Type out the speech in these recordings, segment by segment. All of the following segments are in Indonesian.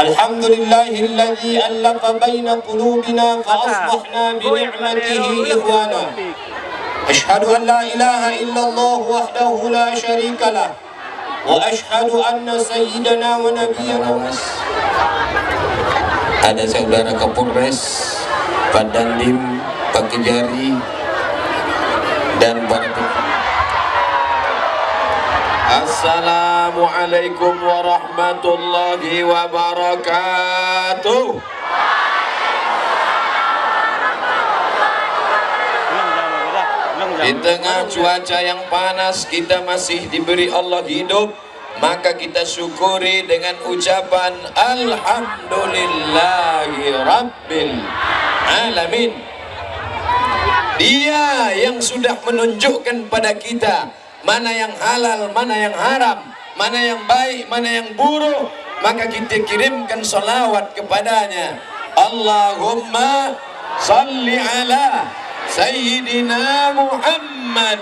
الحمد لله الذي ألف بين قلوبنا فأصبحنا بنعمته إخوانا. أشهد أن لا إله إلا الله وحده لا شريك له وأشهد أن سيدنا ونبينا. Ada saudara Kapolres, Pak Dandim, Pak Kejari, dan para Assalamualaikum warahmatullahi wabarakatuh. Di tengah cuaca yang panas kita masih diberi Allah hidup, maka kita syukuri dengan ucapan Alhamdulillahi Rabbil Alamin. Dia yang sudah menunjukkan pada kita mana yang halal, mana yang haram, mana yang baik, mana yang buruk, maka kita kirimkan salawat kepadanya. Allahumma salli ala Sayyidina Muhammad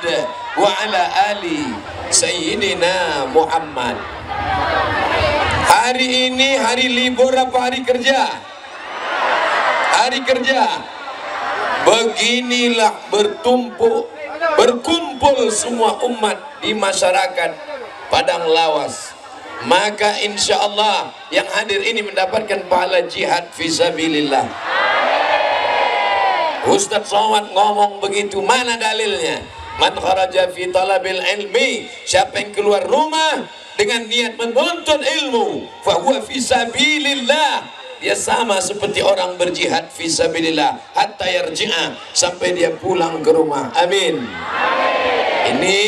wa ala ali Sayyidina Muhammad. Hari ini hari libur apa hari kerja? Hari kerja. Beginilah berkumpul semua umat di masyarakat Padang Lawas. Maka insya Allah yang hadir ini mendapatkan pahala jihad fisabilillah. Ustaz Somad ngomong begitu, mana dalilnya? Man kharaja fi talabil ilmi, siapa yang keluar rumah dengan niat menuntut ilmu, fa huwa fi sabilillah, dia sama seperti orang berjihad fi sabilillah hatta yarji'a, sampai dia pulang ke rumah. Amin. Ini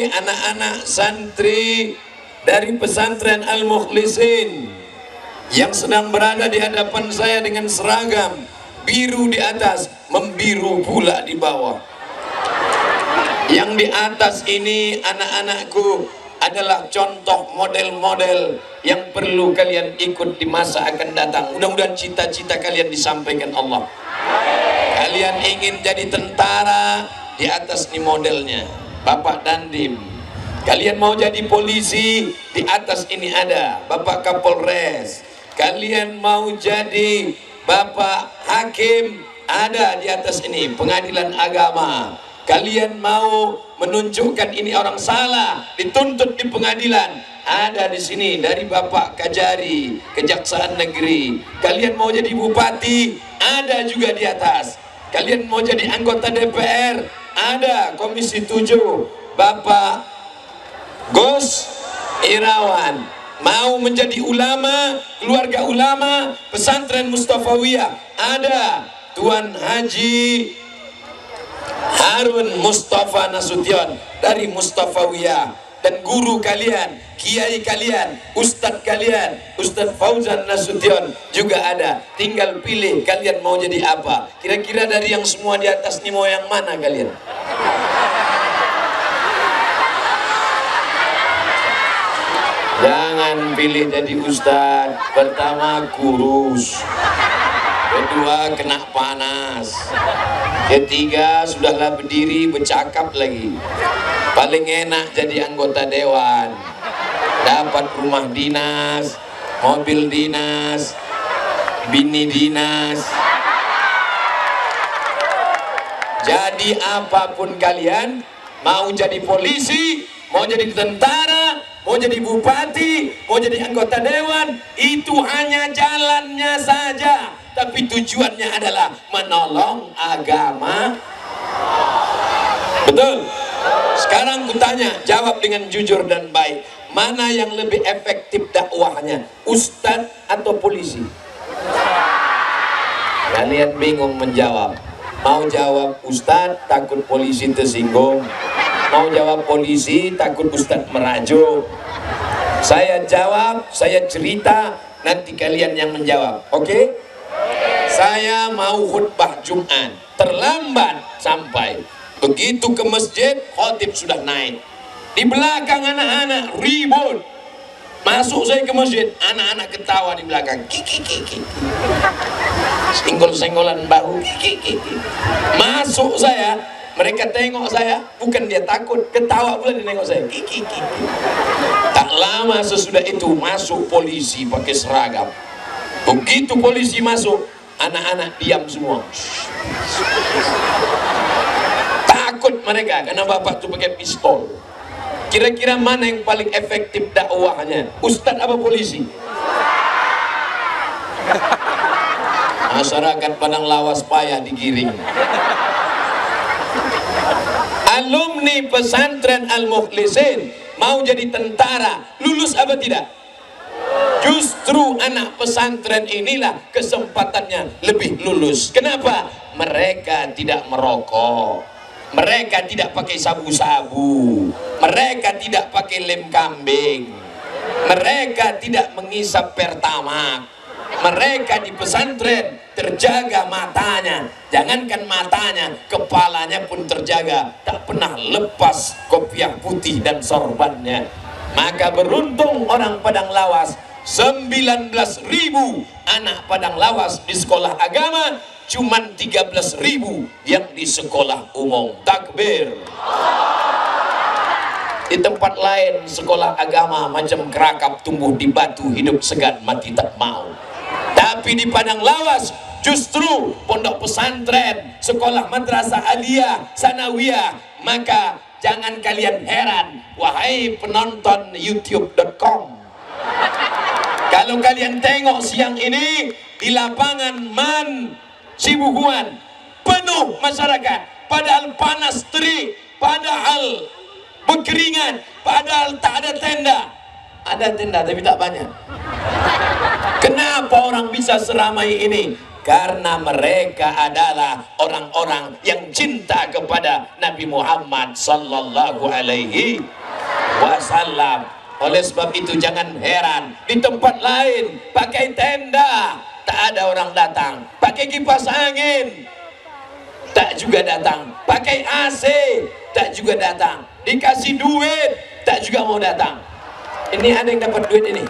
anak-anak santri dari pesantren Al-Mukhlisin yang sedang berada di hadapan saya dengan seragam biru di atas, membiru pula di bawah. Yang di atas ini anak-anakku adalah contoh model-model yang perlu kalian ikut di masa akan datang. Mudah-mudahan cita-cita kalian disampaikan Allah. Kalian ingin jadi tentara, di atas ini modelnya Bapak Dandim. Kalian mau jadi polisi, di atas ini ada Bapak Kapolres. Kalian mau jadi Bapak Hakim, ada di atas ini Pengadilan Agama. Kalian mau menunjukkan ini orang salah, dituntut di pengadilan, ada di sini dari Bapak Kajari, Kejaksaan Negeri. Kalian mau jadi bupati, ada juga di atas. Kalian mau jadi anggota DPR, ada Komisi 7 Bapak Gus Irawan. Mau menjadi ulama, keluarga ulama, pesantren Mustafawiyah, ada Tuan Haji Harun Mustafa Nasution dari Mustafawiyah. Dan guru kalian, kiai kalian, ustadz kalian, Ustadz Fauzan Nasution juga ada. Tinggal pilih kalian mau jadi apa. Kira-kira dari yang semua di atas ini mau yang mana kalian? Jangan pilih jadi ustadz. Pertama kurus, kedua kena panas, ketiga sudahlah berdiri bercakap lagi. Paling enak jadi anggota dewan, dapat rumah dinas, mobil dinas, bini dinas. Jadi apapun kalian, mau jadi polisi, mau jadi tentara, mau jadi bupati, mau jadi anggota dewan, itu hanya jalannya saja, tapi tujuannya adalah menolong agama. Betul? Sekarang kutanya, jawab dengan jujur dan baik. Mana yang lebih efektif dakwahnya, ustadz atau polisi? Kalian bingung menjawab. Mau jawab ustadz, takut polisi tersinggung. Mau jawab polisi, takut ustadz merajuk. Saya jawab, saya cerita, nanti kalian yang menjawab. Oke? Saya mau khutbah Jumat, terlambat sampai. Begitu ke masjid, khotib sudah naik. Di belakang anak-anak ribut. Masuk saya ke masjid, anak-anak ketawa di belakang. Kiki. Senggol-senggolan bahu. Kiki. Masuk saya, mereka tengok saya, bukan dia takut, ketawa pula dia tengok saya. Kiki. Tak lama sesudah itu masuk polisi pakai seragam. Begitu polisi masuk, anak-anak diam semua. Takut mereka karena bapak tuh pakai pistol. Kira-kira mana yang paling efektif dakwahnya? Ustadz apa polisi? Masyarakat Padang Lawas payah digiring. Alumni pesantren Al-Mukhlisin mau jadi tentara, lulus apa tidak? Justru anak pesantren inilah kesempatannya lebih lulus. Kenapa? Mereka tidak merokok, mereka tidak pakai sabu-sabu, mereka tidak pakai lem kambing, mereka tidak mengisap pertamax, mereka di pesantren terjaga matanya. Jangankan matanya, kepalanya pun terjaga, tak pernah lepas kopiah putih dan sorbannya. Maka beruntung orang Padang Lawas, 19.000 anak Padang Lawas di sekolah agama, cuman 13.000 yang di sekolah umum. Takbir. Di tempat lain sekolah agama macam kerakap tumbuh di batu, hidup segan mati tak mau. Tapi di Padang Lawas justru pondok pesantren, sekolah madrasah aliyah, sanawiyah. Maka jangan kalian heran, wahai penonton youtube.com, kalau kalian tengok siang ini di lapangan Man Sibuhuan penuh masyarakat, padahal panas terik, padahal berkeringat, padahal tak ada tenda. Ada tenda tapi tak banyak. Kenapa orang bisa seramai ini? Karena mereka adalah orang-orang yang cinta kepada Nabi Muhammad sallallahu alaihi wasallam. Oleh sebab itu jangan heran, di tempat lain pakai tenda tak ada orang datang, pakai kipas angin tak juga datang, pakai AC tak juga datang, dikasih duit tak juga mau datang. Ini ada yang dapat duit ini?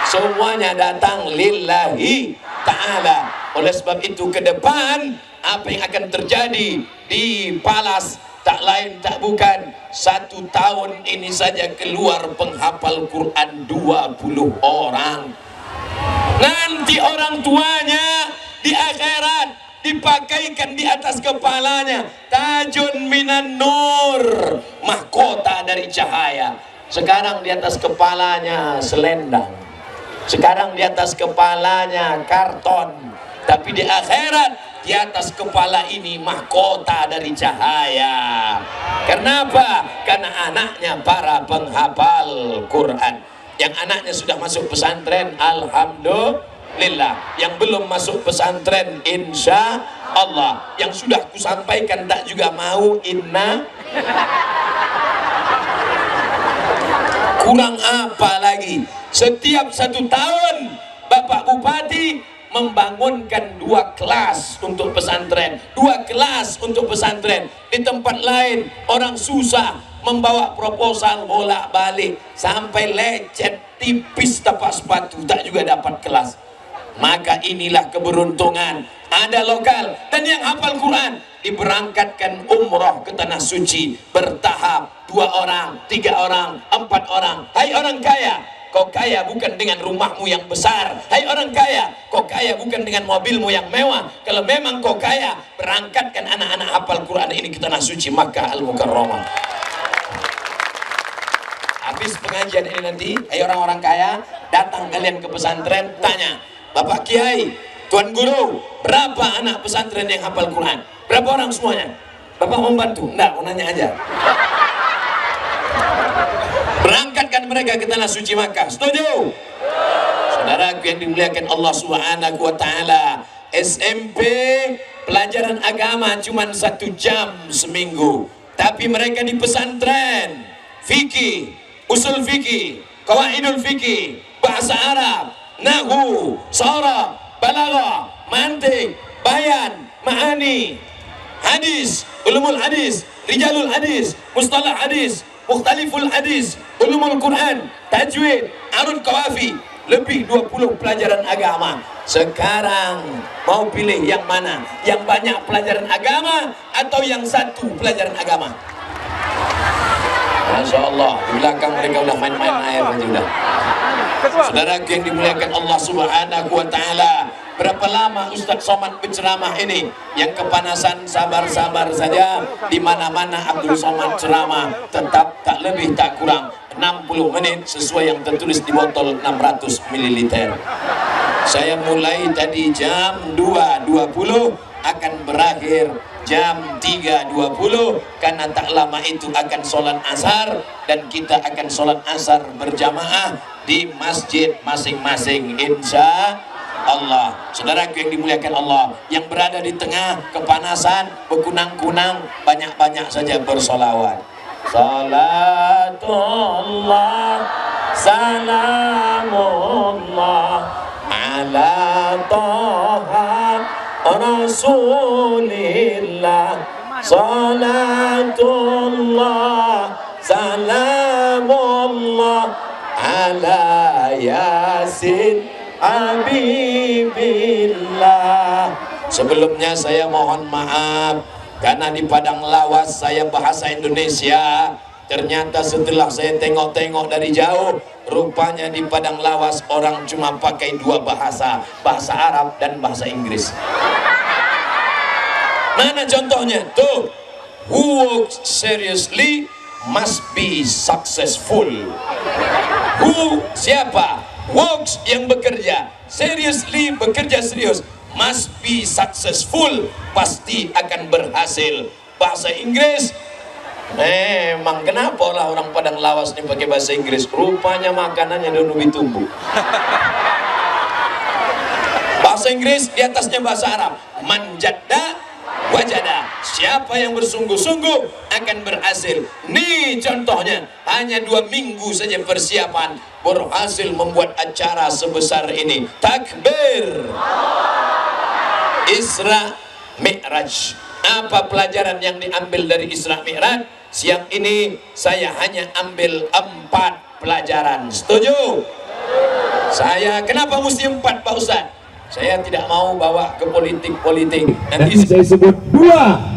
Semuanya datang lillahi ta'ala. Oleh sebab itu ke depan apa yang akan terjadi di Palas tak lain tak bukan, 1 tahun ini saja keluar penghafal Quran 20 orang. Nanti orang tuanya di akhirat dipakaikan di atas kepalanya tajun minan nur, mahkota dari cahaya. Sekarang di atas kepalanya selendang, sekarang di atas kepalanya karton, tapi di akhirat di atas kepala ini mahkota dari cahaya. Kenapa? Karena anaknya para penghafal Quran. Yang anaknya sudah masuk pesantren, alhamdulillah. Yang belum masuk pesantren, insya Allah. Yang sudah kusampaikan tak juga mau, inna. Kurang apa lagi? Setiap 1 tahun Bapak Bupati membangunkan 2 kelas untuk pesantren, 2 kelas untuk pesantren. Di tempat lain orang susah membawa proposal bolak-balik sampai lecet tipis tapak sepatu tak juga dapat kelas. Maka inilah keberuntungan, ada lokal dan yang hafal Quran diberangkatkan umroh ke tanah suci bertahap, 2 orang, 3 orang, 4 orang. Hai orang kaya, kau kaya bukan dengan rumahmu yang besar. Hai orang kaya, kau kaya bukan dengan mobilmu yang mewah. Kalau memang kau kaya, berangkatkan anak-anak hafal Quran ini ke tanah suci Makkah Al-Mukarramah. Habis pengajian ini nanti, hai orang-orang kaya, datang kalian ke pesantren, tanya, Bapak Kiai, Tuan Guru, berapa anak pesantren yang hafal Quran? Berapa orang semuanya? Bapak mau bantu? Enggak, mau nanya aja. Berangkatkan mereka ke tanah suci Makkah. Setuju? Saudaraku yang dimuliakan Allah Subhanahu wa taala, SMP pelajaran agama cuma 1 jam seminggu. Tapi mereka di pesantren, fikih, usul fikih, qawaidul fikih, bahasa Arab, nahwu, sharaf, balaghah, mantik, bayan, ma'ani, hadis, ulumul hadis, rijalul hadis, mustalah hadis, mukhtaliful hadis, ulumul Quran, tajwid, arud qawafi, lebih 20 pelajaran agama. Sekarang mau pilih yang mana? Yang banyak pelajaran agama atau yang 1 pelajaran agama? Masya Allah, di belakang mereka udah main-main air aja udah. Saudara yang dimuliakan Allah Subhanahu wa Ta'ala, berapa lama Ustadz Somad berceramah ini? Yang kepanasan sabar-sabar saja. Di mana-mana Abdul Somad ceramah tetap tak lebih tak kurang 60 menit sesuai yang tertulis di botol 600 ml. Saya mulai tadi jam 2.20, akan berakhir jam 3.20, karena tak lama itu akan sholat asar, dan kita akan sholat asar berjamaah di masjid masing-masing insya Allah. Saudaraku yang dimuliakan Allah, yang berada di tengah kepanasan berkunang-kunang, banyak-banyak saja bersolawat. Salatullah salamullah ala Taha Rasulillah, salatullah salamullah ala Yasin Habibillah. Sebelumnya saya mohon maaf karena di Padang Lawas saya bahasa Indonesia. Ternyata setelah saya tengok-tengok dari jauh, rupanya di Padang Lawas orang cuma pakai dua bahasa, bahasa Arab dan bahasa Inggris. Mana contohnya? Tuh, who works seriously must be successful. Who, siapa? Works, yang bekerja, seriously, bekerja serius, must be successful, pasti akan berhasil. Bahasa Inggris, memang kenapa orang Padang Lawas ini pakai bahasa Inggris? Rupanya makanannya daun ubi tumbuh. Bahasa Inggris, di atasnya bahasa Arab. Manjada wajada, siapa yang bersungguh-sungguh akan berhasil. Nih contohnya, hanya 2 minggu saja persiapan, berhasil membuat acara sebesar ini. Takbir. Isra Mi'raj. Apa pelajaran yang diambil dari Isra Mi'raj? Siang ini saya hanya ambil 4 pelajaran. Setuju? Saya, kenapa mesti 4 Pak Ustaz? Saya tidak mau bawa ke politik-politik. Nanti saya sebut 2.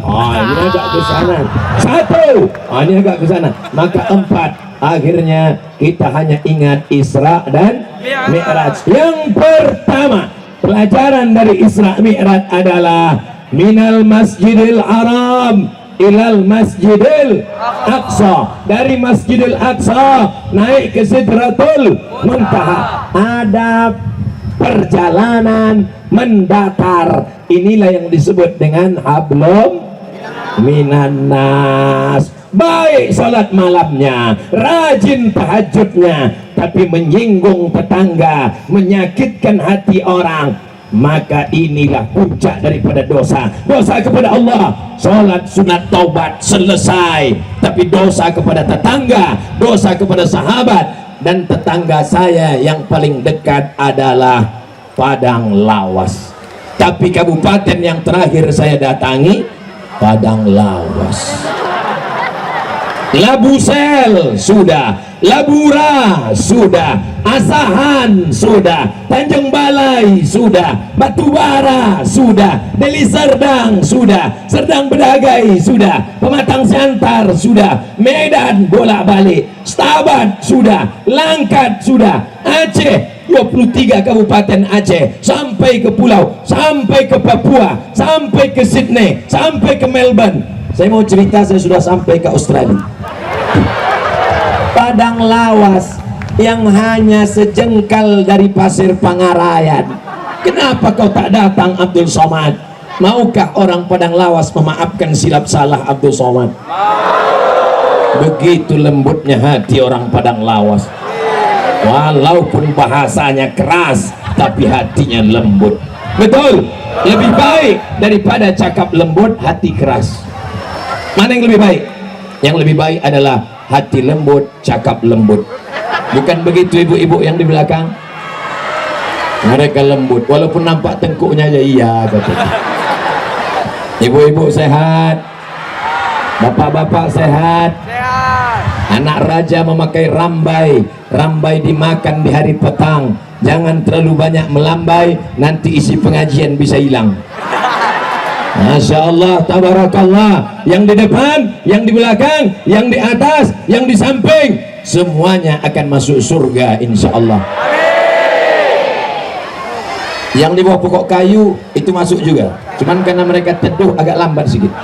Ini agak ke sana. 1. Ini agak ke sana. Maka 4. Akhirnya kita hanya ingat Isra dan Mi'raj. Yang pertama, pelajaran dari Isra Mi'raj adalah minal Masjidil Haram ilal Masjidil Aqsa. Dari Masjidil Aqsa naik ke Sidratul Muntaha. Ada perjalanan mendatar. Inilah yang disebut dengan hablum minan nas. Baik salat malamnya, rajin tahajudnya, tapi menyinggung tetangga, menyakitkan hati orang, maka inilah puncak daripada dosa. Dosa kepada Allah, salat sunat taubat selesai, tapi dosa kepada tetangga, dosa kepada sahabat. Dan tetangga saya yang paling dekat adalah Padang Lawas. Tapi kabupaten yang terakhir saya datangi Padang Lawas. Labusel sudah, Labura sudah, Asahan sudah, Tanjung Balai sudah, Batubara sudah, Deli Serdang sudah, Serdang Bedagai sudah, Pematang Siantar sudah, Medan bolak-balik, Stabat sudah, Langkat sudah, Aceh 23 kabupaten Aceh, sampai ke pulau, sampai ke Papua, sampai ke Sydney, sampai ke Melbourne. Saya mau cerita, saya sudah sampai ke Australia. Padang Lawas yang hanya sejengkal dari Pasir Pangarayan. Kenapa kau tak datang Abdul Somad? Maukah orang Padang Lawas memaafkan silap salah Abdul Somad? Begitu lembutnya hati orang Padang Lawas. Walaupun bahasanya keras, tapi hatinya lembut. Betul, lebih baik daripada cakap lembut, hati keras. Mana yang lebih baik? Yang lebih baik adalah hati lembut, cakap lembut. Bukan begitu ibu-ibu yang di belakang? Mereka lembut, walaupun nampak tengkuknya aja iya katanya. Ibu-ibu sehat, bapak-bapak sehat. Anak raja memakai rambai. Rambai dimakan di hari petang. Jangan terlalu banyak melambai, nanti isi pengajian bisa hilang. Masya Allah, tabarakallah. Yang di depan, yang di belakang, yang di atas, yang di samping, semuanya akan masuk surga insya Allah. Yang di bawah pokok kayu itu masuk juga, cuman karena mereka teduh agak lambat sedikit.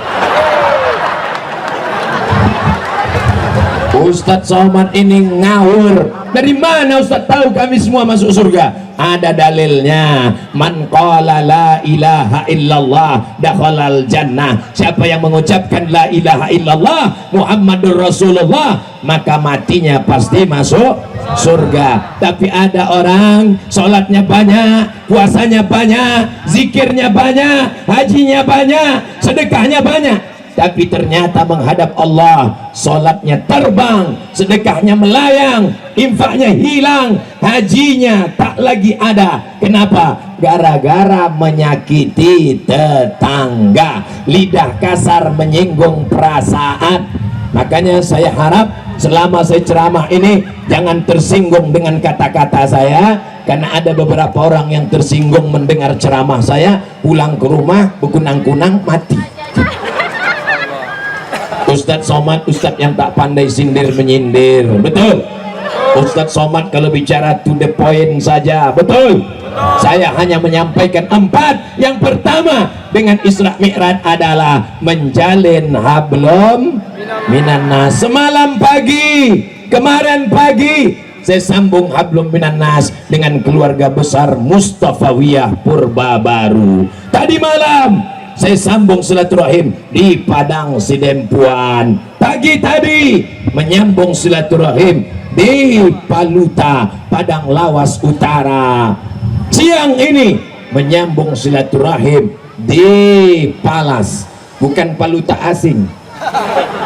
Ustadz Somad ini ngawur. Dari mana Ustadz tahu kami semua masuk surga? Ada dalilnya. Man qala la ilaha illallah dakhalal jannah. Siapa yang mengucapkan la ilaha illallah Muhammadur Rasulullah, maka matinya pasti masuk surga. Tapi ada orang sholatnya banyak, puasanya banyak, zikirnya banyak, hajinya banyak, sedekahnya banyak, tapi ternyata menghadap Allah sholatnya terbang, sedekahnya melayang, infaknya hilang, hajinya tak lagi ada. Kenapa? Gara-gara menyakiti tetangga, lidah kasar menyinggung perasaan. Makanya saya harap selama saya ceramah ini jangan tersinggung dengan kata-kata saya, karena ada beberapa orang yang tersinggung mendengar ceramah saya, pulang ke rumah bekunang-kunang mati. Ustadz Somad, Ustadz yang tak pandai sindir menyindir, betul. Ustadz Somad kalau bicara to the point saja, betul. Saya hanya menyampaikan 4. Yang pertama dengan Isra Mi'raj adalah menjalin hablum minannas. Semalam pagi, kemarin pagi saya sambung hablum minannas dengan keluarga besar Mustafawiyah Purba Baru. Tadi malam saya sambung silaturahim di Padang Sidempuan. Pagi tadi menyambung silaturahim di Paluta, Padang Lawas Utara. Siang ini menyambung silaturahim di Palas, bukan Paluta asing,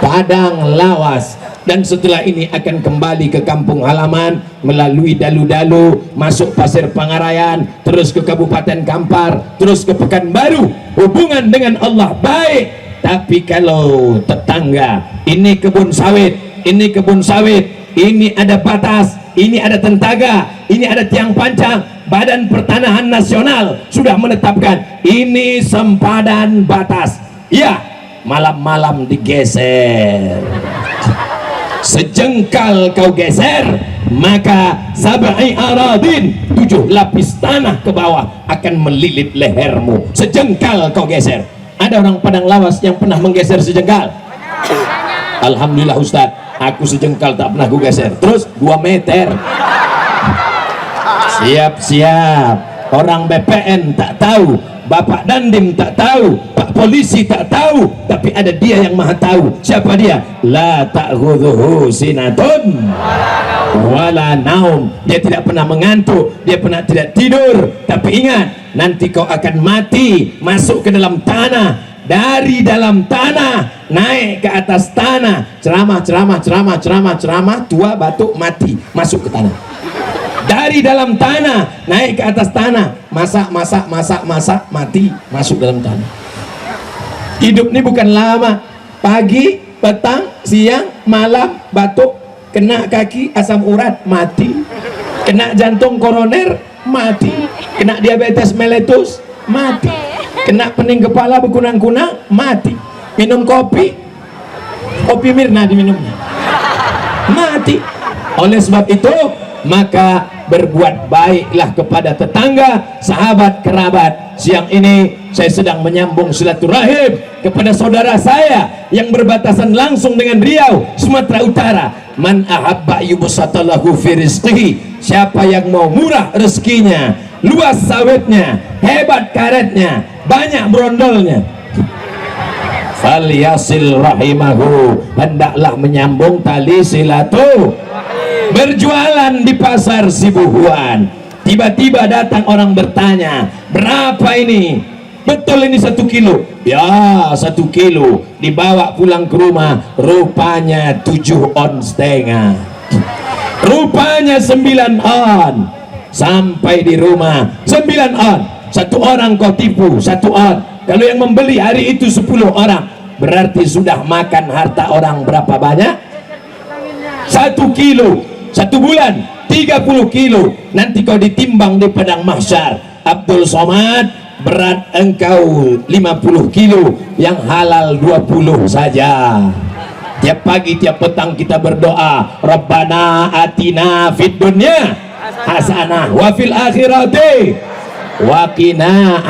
Padang Lawas. Dan setelah ini akan kembali ke kampung halaman melalui Dalu-Dalu, masuk Pasir Pangarayan, terus ke Kabupaten Kampar, terus ke Pekanbaru. Hubungan dengan Allah baik. Tapi kalau tetangga, ini kebun sawit, ini kebun sawit, ini ada batas, ini ada tentaga, ini ada tiang pancang, Badan Pertanahan Nasional sudah menetapkan ini sempadan batas. Ya, malam-malam digeser. Sejengkal kau geser, maka sab'i aradin, 7 lapis tanah ke bawah akan melilit lehermu. Sejengkal kau geser. Ada orang Padang Lawas yang pernah menggeser sejengkal? Alhamdulillah Ustadz, aku sejengkal tak pernah ku geser. Terus 2 meter. Siap-siap. Orang BPN tak tahu, Bapak Dandim tak tahu, Pak Polisi tak tahu, tapi ada Dia yang Maha tahu. Siapa Dia? La ta'khudhuhu sinatun wala naum. Dia tidak pernah mengantuk, dia pernah tidak tidur. Tapi ingat, nanti kau akan mati, masuk ke dalam tanah, dari dalam tanah naik ke atas tanah. Ceramah, tua batuk mati, masuk ke tanah. Dari dalam tanah naik ke atas tanah, masak, mati, masuk dalam tanah. Hidup ini bukan lama, pagi, petang, siang, malam, batuk, kena kaki, asam urat, mati, kena jantung koroner, mati, kena diabetes meletus, mati, kena pening kepala berkunang-kunang, mati, minum kopi Mirna diminumnya, mati. Oleh sebab itu, maka berbuat baiklah kepada tetangga, sahabat, kerabat. Siang ini saya sedang menyambung silaturahim kepada saudara saya yang berbatasan langsung dengan Riau, Sumatera Utara. Man ahabba yubsatalahu fi rizqihi. Siapa yang mau murah rezekinya, luas sawitnya, hebat karetnya, banyak brondolnya, falyasil rahimahu, hendaklah menyambung tali silaturahim. Berjualan di pasar Sibuhuan, tiba-tiba datang orang bertanya, berapa ini? Betul ini 1 kilo? Ya, 1 kilo. Dibawa pulang ke rumah, rupanya 7,5 on, rupanya 9 on. Sampai di rumah 9 on, 1 orang kau tipu 1 on. Kalau yang membeli hari itu 10 orang, berarti sudah makan harta orang berapa banyak? 1 kilo. 1 bulan 30 kilo. Nanti kau ditimbang di padang mahsyar. Abdul Somad, berat engkau 50 kilo, yang halal 20 saja. Tiap pagi tiap petang kita berdoa, Rabbana atina fid dunya hasanah wa fil akhirati wa qina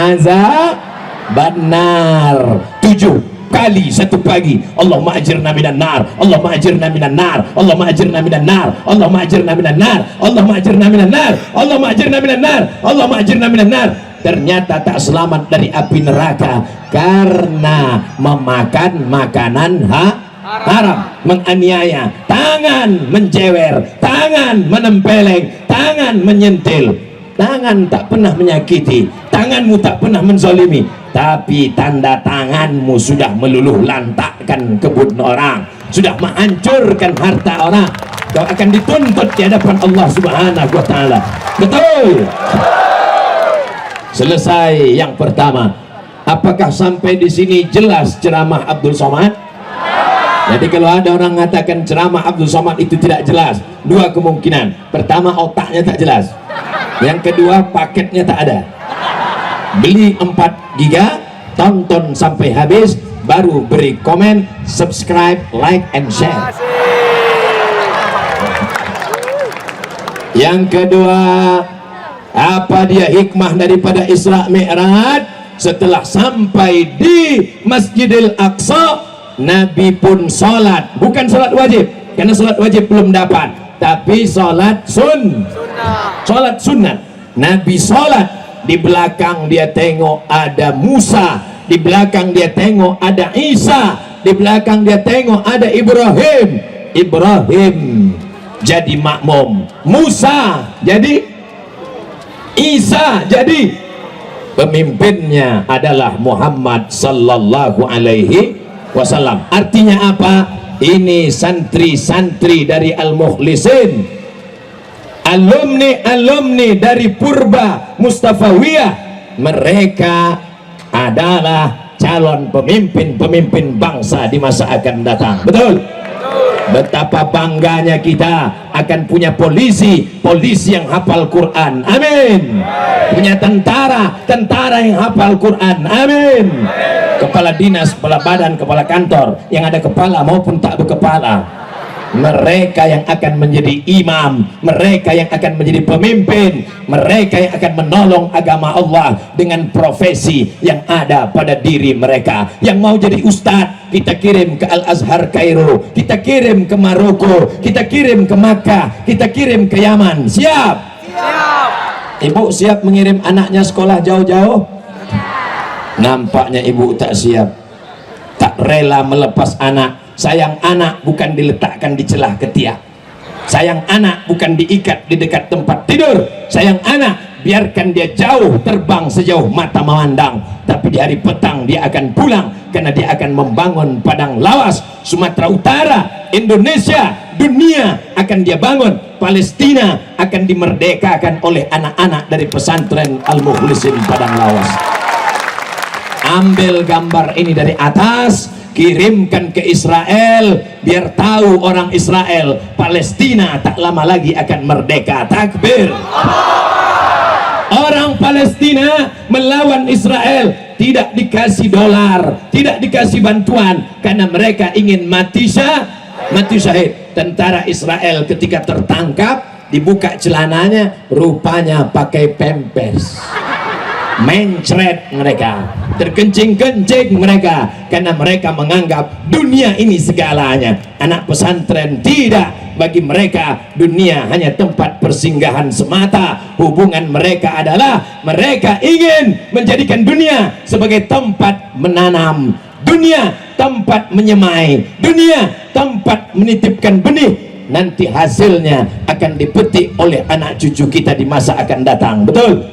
azabannar. 7 kali satu pagi, Allahumma ajirna minan nar, Allahumma ajirna minan nar, Allahumma ajirna minan nar, Allahumma ajirna minan nar, Allahumma ajirna minan nar, Allahumma ajirna minan nar, Allahumma ajirna minan nar. Ternyata tak selamat dari api neraka karena memakan makanan haram, menganiaya, tangan menjewer, tangan menempeleng, tangan menyentil, tangan tak pernah menyakiti, tanganmu tak pernah menzalimi, tapi tanda tanganmu sudah meluluh lantakkan kebun orang, sudah menghancurkan harta orang. Kau akan dituntut di hadapan Allah Subhanahu wa taala. Betul? Selesai yang pertama. Apakah sampai di sini jelas ceramah Abdul Somad? Jadi kalau ada orang mengatakan ceramah Abdul Somad itu tidak jelas, 2 kemungkinan. Pertama, otaknya tak jelas. Yang kedua, paketnya tak ada. Beli 4 giga, tonton sampai habis, baru beri komen, subscribe, like, and share. Yang kedua, apa dia hikmah daripada Isra Mi'raj? Setelah sampai di Masjidil Aqsa, Nabi pun sholat, bukan sholat wajib, karena sholat wajib belum dapat, tapi sholat sholat sunat. Nabi sholat, di belakang dia tengok ada Musa, di belakang dia tengok ada Isa, di belakang dia tengok ada Ibrahim. Ibrahim jadi makmum, Musa jadi, Isa jadi, pemimpinnya adalah Muhammad sallallahu alaihi wasallam. Artinya apa? Ini santri-santri dari Al-Mukhlisin, alumni dari Purba Mustafawiyah. Mereka adalah calon pemimpin bangsa di masa akan datang. Betul? Betapa bangganya kita akan punya polisi yang hafal Quran. Amin. Punya tentara yang hafal Quran. Amin. Kepala dinas, kepala badan, kepala kantor yang ada kepala maupun tak berkepala. Mereka yang akan menjadi imam, mereka yang akan menjadi pemimpin, mereka yang akan menolong agama Allah dengan profesi yang ada pada diri mereka. Yang mau jadi ustadz, kita kirim ke Al-Azhar Kairo, kita kirim ke Maroko, kita kirim ke Makkah, kita kirim ke Yaman. Siap? Siap. Ibu siap mengirim anaknya sekolah jauh-jauh? Nampaknya ibu tak siap, tak rela melepas anak. Sayang anak bukan diletakkan di celah ketiak, sayang anak bukan diikat di dekat tempat tidur. Sayang anak biarkan dia jauh terbang sejauh mata memandang, tapi di hari petang dia akan pulang karena dia akan membangun padang lawas. Sumatera Utara, Indonesia, dunia akan dia bangun. Palestina akan dimerdekakan oleh anak-anak dari pesantren Al-Mukhlisin padang lawas. Ambil gambar ini dari atas, kirimkan ke Israel, biar tahu orang Israel, Palestina tak lama lagi akan merdeka. Takbir. Orang Palestina melawan Israel, tidak dikasih dolar, tidak dikasih bantuan, karena mereka ingin mati syahid. Tentara Israel ketika tertangkap, dibuka celananya, rupanya pakai pempes. Mencret mereka, terkencing-kencing mereka, karena mereka menganggap dunia ini segalanya. Anak pesantren tidak, bagi mereka dunia hanya tempat persinggahan semata. Hubungan mereka adalah mereka ingin menjadikan dunia sebagai tempat menanam, dunia tempat menyemai, dunia tempat menitipkan benih. Nanti hasilnya akan dipetik oleh anak cucu kita di masa akan datang. Betul?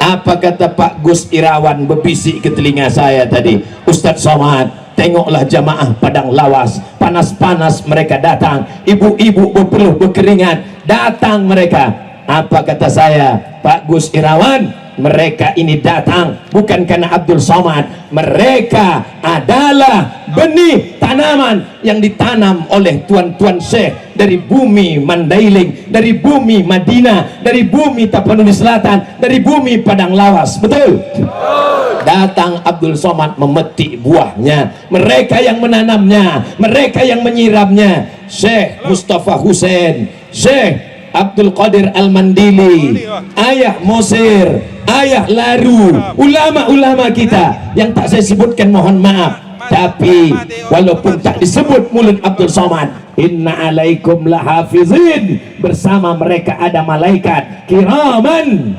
Apa kata Pak Gus Irawan berbisik ke telinga saya tadi? Ustadz Somad, tengoklah jamaah padang lawas, panas-panas mereka datang, ibu-ibu berpeluh berkeringat, datang mereka. Apa kata saya, Pak Gus Irawan? Mereka ini datang bukan karena Abdul Somad, mereka adalah benih tanaman yang ditanam oleh tuan-tuan Syekh dari bumi Mandailing, dari bumi Madinah, dari bumi Tapanuli Selatan, dari bumi Padang Lawas. Betul? Datang Abdul Somad memetik buahnya. Mereka yang menanamnya, mereka yang menyiramnya. Syekh Mustafa Hussein, Syekh Abdul Qadir Al-Mandili, Ayah Mosir, Ayah Laru, ulama-ulama kita yang tak saya sebutkan, mohon maaf. Tapi walaupun tak disebut mulut Abdul Somad, inna alaikum lahafizin, bersama mereka ada malaikat kiraman,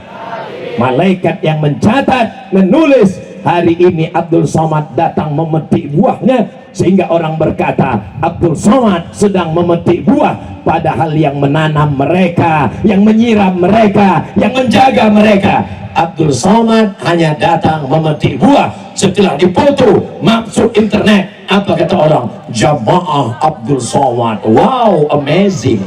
malaikat yang mencatat, menulis. Hari ini Abdul Somad datang memetik buahnya, sehingga orang berkata Abdul Somad sedang memetik buah, padahal yang menanam mereka, yang menyiram mereka, yang menjaga mereka. Abdul Somad hanya datang memetik buah. Setelah dipoto masuk internet, apa kata orang? Jamaah Abdul Somad. Wow, amazing.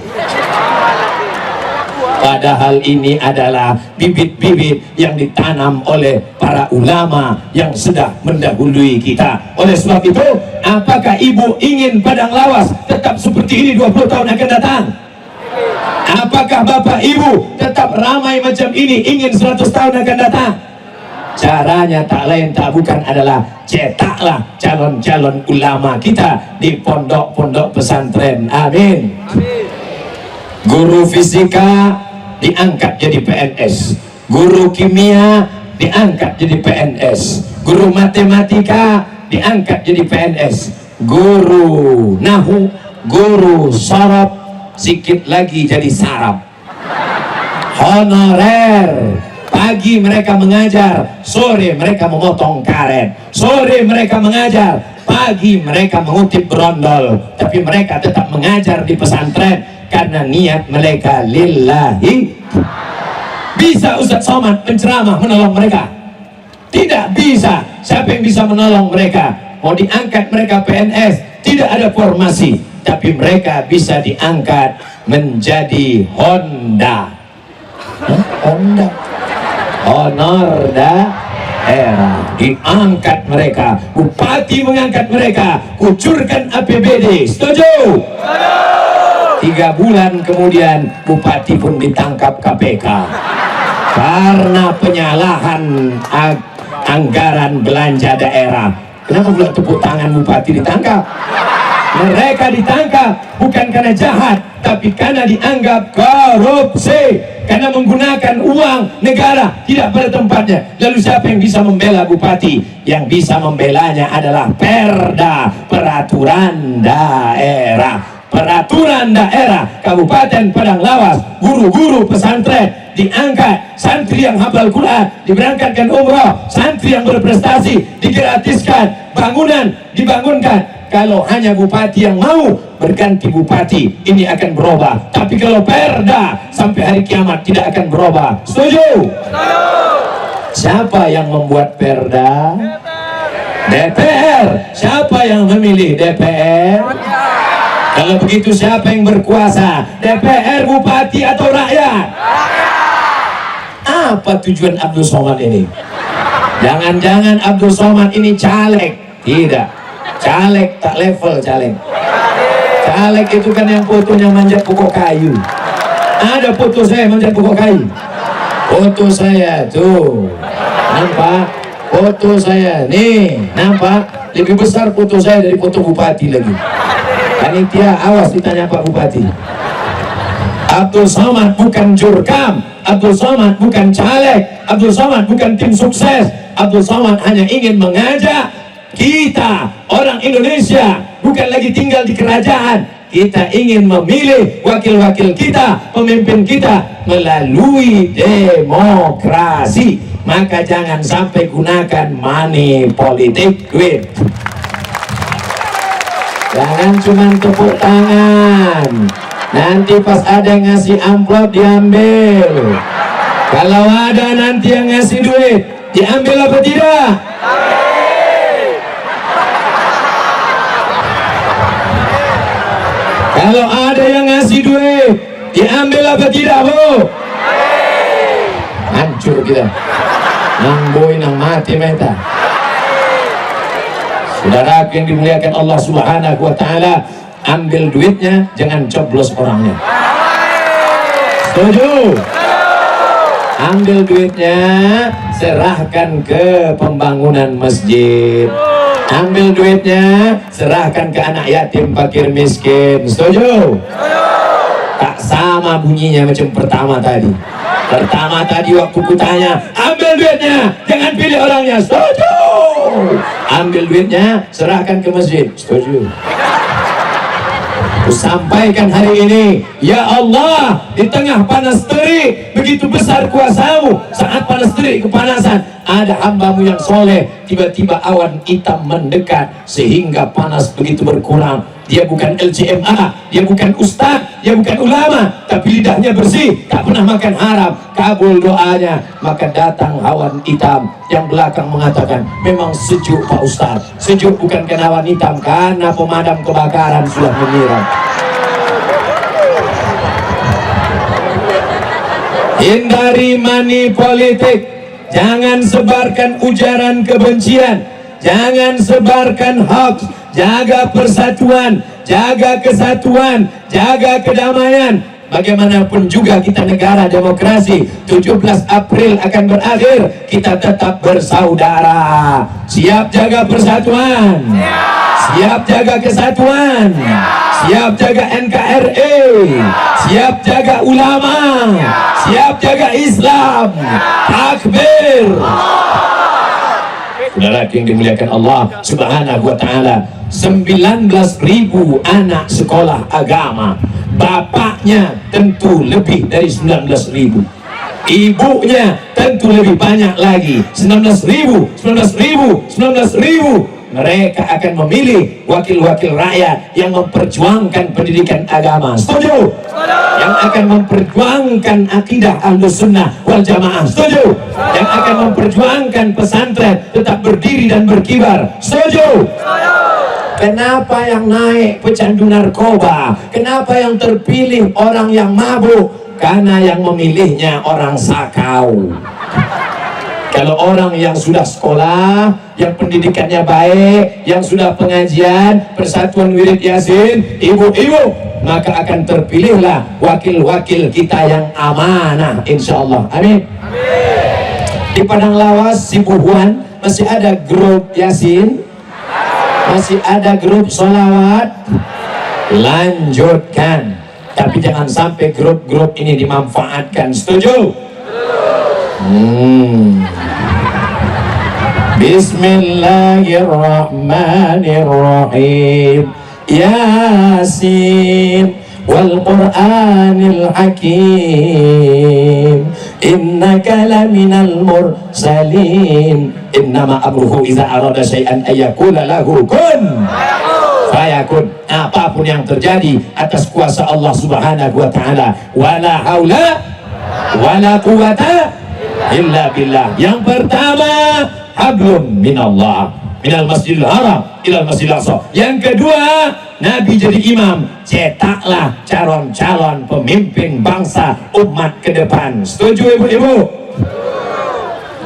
Padahal ini adalah bibit-bibit yang ditanam oleh para ulama yang sudah mendahului kita. Oleh sebab itu, apakah ibu ingin Padang Lawas tetap seperti ini 20 tahun akan datang? Apakah bapak ibu tetap ramai macam ini ingin 100 tahun akan datang? Caranya tak lain tak bukan adalah cetaklah calon-calon ulama kita di pondok-pondok pesantren. Amin. Guru fisika diangkat jadi PNS, guru kimia diangkat jadi PNS, guru matematika diangkat jadi PNS, guru nahu, guru sorab, sikit lagi jadi sarap. Honorer, pagi mereka mengajar, sore mereka memotong karet, sore mereka mengajar, pagi mereka mengutip berondol, tapi mereka tetap mengajar di pesantren karena niat mereka lillahi. Bisa Ustaz Somad penceramah menolong mereka? Tidak bisa. Siapa yang bisa menolong mereka? Mau diangkat mereka PNS, tidak ada formasi, tapi mereka bisa diangkat menjadi Honda. Honda, honor daerah, diangkat mereka. Bupati mengangkat mereka, kucurkan APBD. Setuju? 3 bulan kemudian bupati pun ditangkap KPK karena penyalahan anggaran belanja daerah. Kenapa pula tepuk tangan bupati ditangkap? Mereka ditangkap bukan karena jahat, tapi karena dianggap korupsi, karena menggunakan uang negara tidak pada tempatnya. Lalu siapa yang bisa membela bupati? Yang bisa membelanya adalah Perda, peraturan daerah. Peraturan daerah Kabupaten Padang Lawas, guru-guru pesantren diangkat, santri yang hafal Quran diberangkatkan umroh, santri yang berprestasi digratiskan, bangunan dibangunkan. Kalau hanya bupati yang mau, berganti bupati, ini akan berubah. Tapi kalau Perda sampai hari kiamat tidak akan berubah. Setuju? Siapa yang membuat Perda? DPR. Siapa yang memilih DPR? Kalau begitu siapa yang berkuasa? DPR, bupati, atau rakyat? Apa tujuan Abdul Somad ini? Jangan-jangan Abdul Somad ini caleg? Tidak. Caleg tak level caleg. Caleg itu kan yang fotonya manjat pokok kayu. Ada foto saya manjat pokok kayu. Foto saya tuh. Nampak? Foto saya nih. Nampak? Lebih besar foto saya dari foto bupati lagi. Panitia awas ditanya Pak Bupati. Abdul Somad bukan jurkam, Abdul Somad bukan caleg, Abdul Somad bukan tim sukses. Abdul Somad hanya ingin mengajak kita orang Indonesia bukan lagi tinggal di kerajaan. Kita ingin memilih wakil-wakil kita, pemimpin kita melalui demokrasi. Maka jangan sampai gunakan money politik, duit. Jangan cuma tepuk tangan, nanti pas ada yang ngasih amplop diambil. Kalau ada nanti yang ngasih duit, diambil apa tidak? Kalau ada yang ngasih duit, diambil apa tidak, Bu? Hancur kita. Nang boy nang mati meta. Saudara yang dimuliakan Allah Subhanahu wa Ta'ala, ambil duitnya, jangan coblos orangnya. Setuju? Ambil duitnya, serahkan ke pembangunan masjid. Ambil duitnya, serahkan ke anak yatim fakir miskin. Setuju? Tak sama bunyinya macam pertama tadi. Pertama tadi waktu kutanya, ambil duitnya, jangan pilih orangnya. Setuju? Ambil duitnya, serahkan ke masjid. Setuju? Kusampaikan hari ini, ya Allah, di tengah panas terik, begitu besar kuasamu, saat panas terik kepanasan, ada hambamu yang soleh, tiba-tiba awan hitam mendekat, sehingga panas begitu berkurang. Dia bukan LCMA, dia bukan ustaz, dia bukan ulama, tapi lidahnya bersih, tak pernah makan haram. Kabul doanya, maka datang awan hitam. Yang belakang mengatakan, memang sejuk Pak Ustaz. Sejuk bukan karena awan hitam, karena pemadam kebakaran sudah menyiram. Hindari money politik, jangan sebarkan ujaran kebencian, jangan sebarkan hoax. Jaga persatuan, jaga kesatuan, jaga kedamaian. Bagaimanapun juga kita negara demokrasi, 17 April akan berakhir, kita tetap bersaudara. Siap jaga persatuan, siap jaga kesatuan, siap jaga NKRI, siap jaga ulama, siap jaga Islam. Takbir. Saudara yang dimuliakan Allah Subhanahu wa Ta'ala, 19.000 anak sekolah agama. Bapaknya tentu lebih dari 19.000, ibunya tentu lebih banyak lagi. 19.000. Mereka akan memilih wakil-wakil rakyat yang memperjuangkan pendidikan agama. Setuju? Yang akan memperjuangkan akidah Ahlus Sunnah wal Jamaah. Setuju? Yang akan memperjuangkan pesantren tetap berdiri dan berkibar. Setuju? Kenapa yang naik pecandu narkoba? Kenapa yang terpilih orang yang mabuk? Karena yang memilihnya orang sakau. Kalau orang yang sudah sekolah, yang pendidikannya baik, yang sudah pengajian, persatuan wirid yasin, ibu-ibu, maka akan terpilihlah wakil-wakil kita yang amanah, insya Allah. Amin. Di Padang Lawas, Sibuhuan, masih ada grup yasin, masih ada grup sholawat. Lanjutkan, tapi jangan sampai grup-grup ini dimanfaatkan. Setuju? Bismillahirrahmanirrahim. Yasin wal Qur'anil Hakim, innaka laminal mursalin, innama amruhu iza arada syai'an ayyakula lahu kun fayakun. Apapun yang terjadi atas kuasa Allah Subhanahu wa Ta'ala, wala haula wala quwata illa billah. Yang pertama, hablum minallah, minal masjidil haram ilal masjidil aqsa. Yang kedua, Nabi jadi imam, cetaklah calon-calon pemimpin bangsa umat ke depan. Setuju ibu-ibu?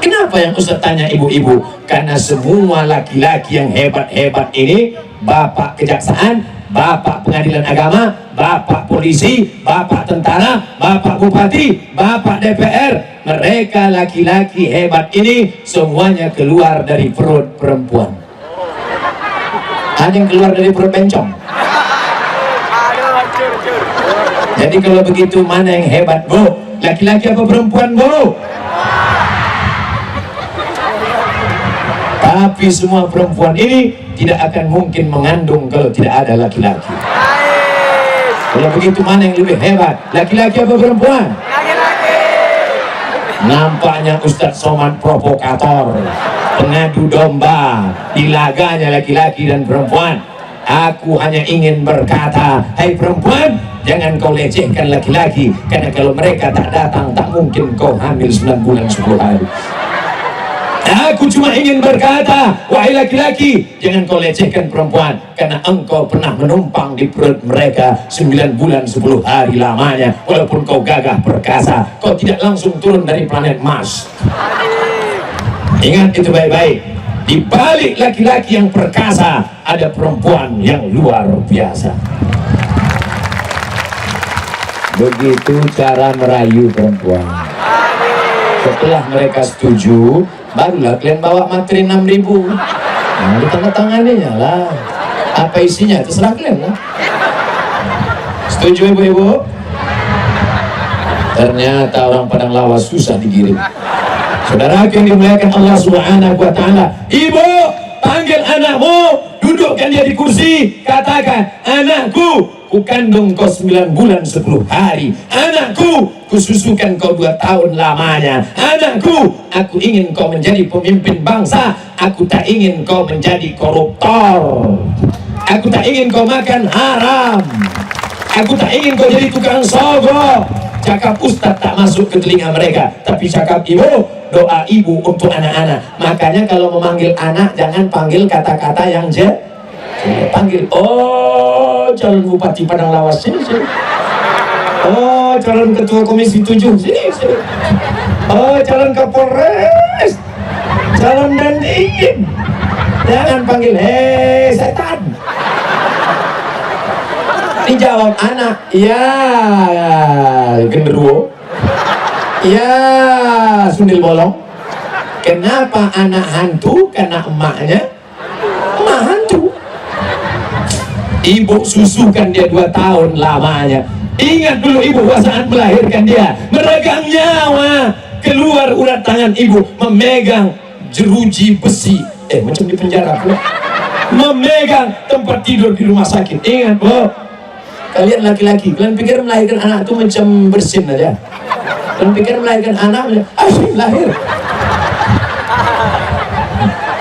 Kenapa yang Ustaz tanya ibu-ibu? Karena semua laki-laki yang hebat-hebat ini, bapak kejaksaan, bapak pengadilan agama, bapak polisi, bapak tentara, bapak bupati, bapak DPR, mereka laki-laki hebat ini semuanya keluar dari perut perempuan. Ada yang keluar dari perut bencong. Jadi kalau begitu, mana yang hebat, Bu? Laki-laki apa perempuan, Bu? Tapi semua perempuan ini tidak akan mungkin mengandung kalau tidak ada laki-laki. Kalau begitu, mana yang lebih hebat, laki-laki apa perempuan? Laki-laki. Nampaknya Ustadz Somad provokator, pengadu domba, di laganya laki-laki dan perempuan. Aku hanya ingin berkata, hai perempuan, jangan kau lecehkan laki-laki, karena kalau mereka tak datang, tak mungkin kau hamil 9 bulan 10 hari. Aku cuma ingin berkata, wahai laki-laki, jangan kau lecehkan perempuan, karena engkau pernah menumpang di perut mereka 9 bulan 10 hari lamanya. Walaupun kau gagah perkasa, kau tidak langsung turun dari planet Mars. Ingat itu baik-baik. Di balik laki-laki yang perkasa ada perempuan yang luar biasa. Begitu cara merayu perempuan. Setelah mereka setuju, barulah kalian bawa materi 6.000. Nah, ditanda-tanganinya lah. Apa isinya? Terserah kalian lah. Setuju ibu-ibu? Ternyata orang Padang Lawas susah digiring. Saudara yang dimuliakan Allah Subhanahu wa Ta'ala, ibu panggil anakmu, dudukkan dia di kursi, katakan, anakku, ku kandung kau 9 bulan 10 hari, anakku, ku susukan kau 2 tahun lamanya, anakku, aku ingin kau menjadi pemimpin bangsa, aku tak ingin kau menjadi koruptor, aku tak ingin kau makan haram, aku tak ingin kau jadi tukang sogok. Cakap ustaz tak masuk ke telinga mereka, tapi cakap ibu, doa ibu untuk anak-anak. Makanya kalau memanggil anak jangan panggil kata-kata yang panggil, oh calon bupati Padang Lawas sini, sini. Oh calon ketua komisi 7 sini, sini. Oh calon kapolres, calon dandim. Jangan panggil hei setan. Dijawab anak, ya genderuwo, ya sundel bolong. Kenapa anak hantu? Karena emaknya emak hantu. Ibu susukan dia 2 tahun lamanya. Ingat dulu ibu saat melahirkan dia, meregang nyawa, keluar urat tangan ibu, memegang jeruji besi, macam di penjara pula, memegang tempat tidur di rumah sakit. Ingat loh, kalian laki-laki, kalian pikir melahirkan anak itu macam bersin aja? Kalian pikir melahirkan anak asyik lahir?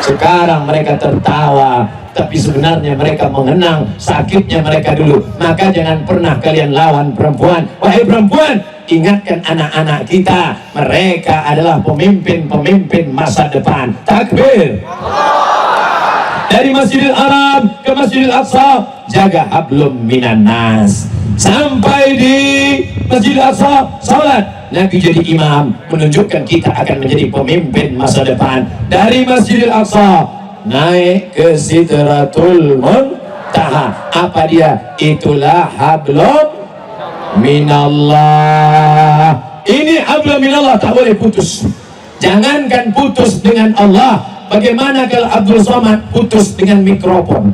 Sekarang mereka tertawa, tapi sebenarnya mereka mengenang sakitnya mereka dulu. Maka jangan pernah kalian lawan perempuan. Wahai perempuan, ingatkan anak-anak kita, mereka adalah pemimpin-pemimpin masa depan. Takbir. Dari Masjidil Haram ke Masjidil Aqsa, jaga hablum minan nas. Sampai di Masjidil Aqsa, salat, Nabi jadi imam, menunjukkan kita akan menjadi pemimpin masa depan. Dari Masjidil Aqsa naik ke Sidratul Muntaha. Apa dia? Itulah hablum minallah. Ini hablum minallah, tak boleh putus. Jangankan putus dengan Allah, bagaimana kalau Abdul Somad putus dengan mikrofon?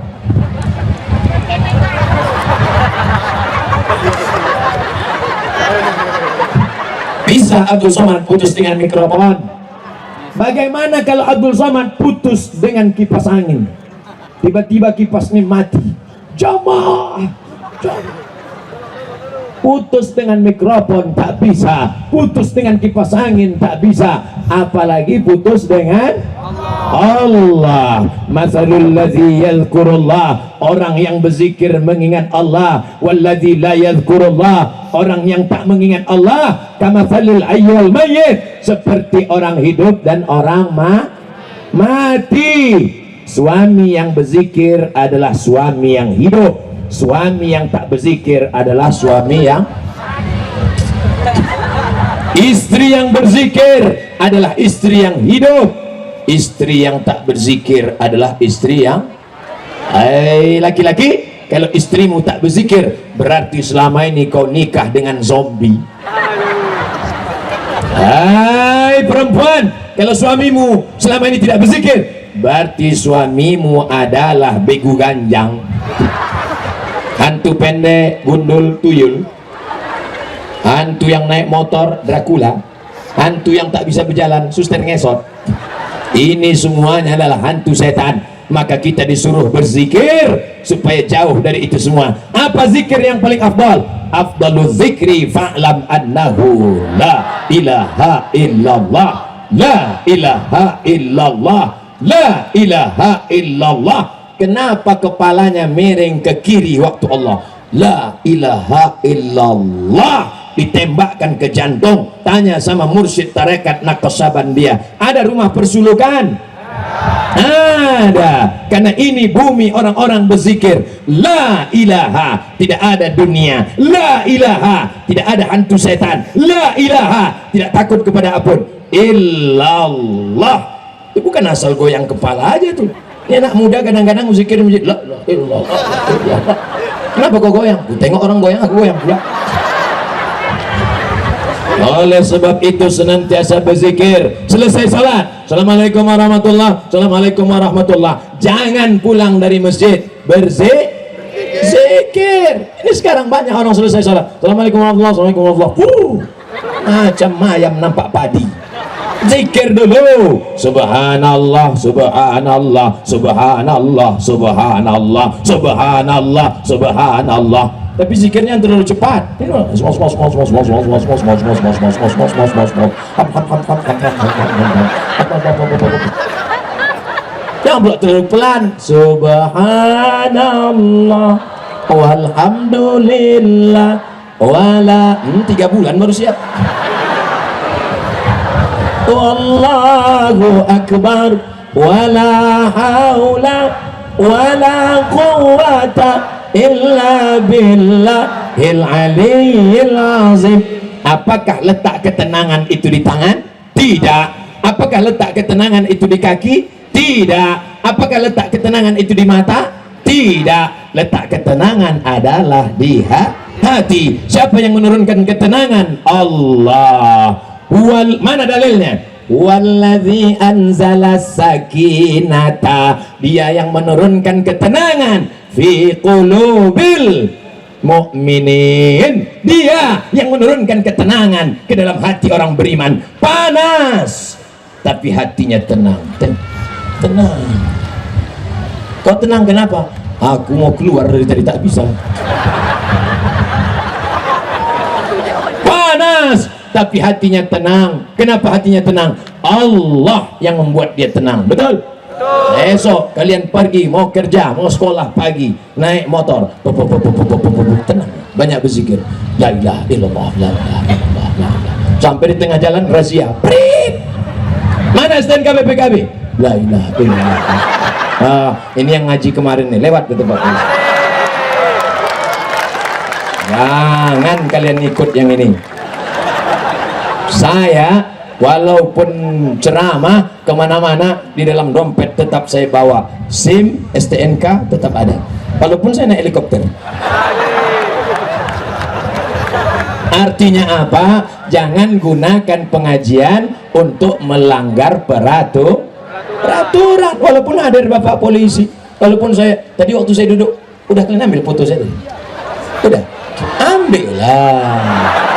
Bisa Abdul Somad putus dengan mikrofon? Bagaimana kalau Abdul Somad putus dengan kipas angin? Tiba-tiba kipasnya mati. Jamaah. Putus dengan mikrofon tak bisa, putus dengan kipas angin tak bisa, apalagi putus dengan Allah. Masalul ladzi yadhkurullah, orang yang berzikir mengingat Allah, walladzi la yadhkurullah, orang yang tak mengingat Allah, kamatsalil hayyul mayyit, seperti orang hidup dan orang mati. Suami yang berzikir adalah suami yang hidup, suami yang tak berzikir adalah suami yang, istri yang berzikir adalah istri yang hidup, istri yang tak berzikir adalah istri yang, laki-laki, kalau istrimu tak berzikir berarti selama ini kau nikah dengan zombie. Hai perempuan, kalau suamimu selama ini tidak berzikir berarti suamimu adalah begu ganjang, hantu pendek, gundul, tuyul, hantu yang naik motor, Dracula, hantu yang tak bisa berjalan, suster ngesot. Ini semuanya adalah hantu setan. Maka kita disuruh berzikir supaya jauh dari itu semua. Apa zikir yang paling afdal? Afdalu zikri fa'lam annahu la ilaha illallah, la ilaha illallah, la ilaha illallah. Kenapa kepalanya miring ke kiri waktu Allah? La ilaha illallah. Ditembakkan ke jantung. Tanya sama mursyid tarekat Naqsabandia, ada rumah persulukan? Ada. Karena ini bumi orang-orang berzikir. La ilaha, tidak ada dunia. La ilaha, tidak ada hantu setan. La ilaha, tidak takut kepada apapun. Illallah, Itu bukan asal goyang kepala aja tuh. Ini anak muda kadang-kadang zikir masjid, la ilaha illallah. Kenapa kau goyang? Ku tengok orang goyang, aku goyang pula. Oleh sebab itu senantiasa berzikir. Selesai salat, assalamualaikum warahmatullah, assalamualaikum warahmatullah. Jangan pulang dari masjid berzikir. Ini sekarang banyak orang selesai salat, assalamualaikum warahmatullah, assalamualaikum warahmatullah. Macam ayam nampak padi. Zikir dulu, subhanallah, subhanallah, subhanallah, subhanallah, subhanallah, subhanallah. Tapi zikirnya terlalu cepat. Jangan pula terlalu pelan. Subhanallah, walhamdulillah, wala 3 bulan baru siap. Wallahu akbar, wala haula wala quwwata illa billahil aliyyil azim. Apakah letak ketenangan itu di tangan? Tidak. Apakah letak ketenangan itu di kaki? Tidak. Apakah letak ketenangan itu di mata? Tidak. Letak ketenangan adalah di hati. Siapa yang menurunkan ketenangan? Allah. Mana dalilnya? Walladzi anzala sakinata, dia yang menurunkan ketenangan fi qulubil mu'minin, dia yang menurunkan ketenangan ke dalam hati orang beriman. Panas tapi hatinya tenang. Tenang. Kau tenang kenapa? Aku mau keluar dari tadi tak bisa. Panas tapi hatinya tenang. Kenapa hatinya tenang? Allah yang membuat dia tenang. Betul? Esok kalian pergi mau kerja, mau sekolah pagi, naik motor, tenang, banyak berzikir, la ilaha illallah, la ilaha illallah, la ilaha. Sampai di tengah jalan razia, prit. Mana STNK BPKB? La ilaha illallah. Ini yang ngaji kemarin nih, lewat ke tempat ini. Jangan kalian ikut yang ini. Saya walaupun ceramah kemana-mana, di dalam dompet tetap saya bawa SIM, STNK tetap ada, walaupun saya naik helikopter. Artinya apa? Jangan gunakan pengajian untuk melanggar peraturan. Walaupun ada bapak polisi, walaupun saya tadi waktu saya duduk, udah kalian ambil foto saya, udah ambil lah.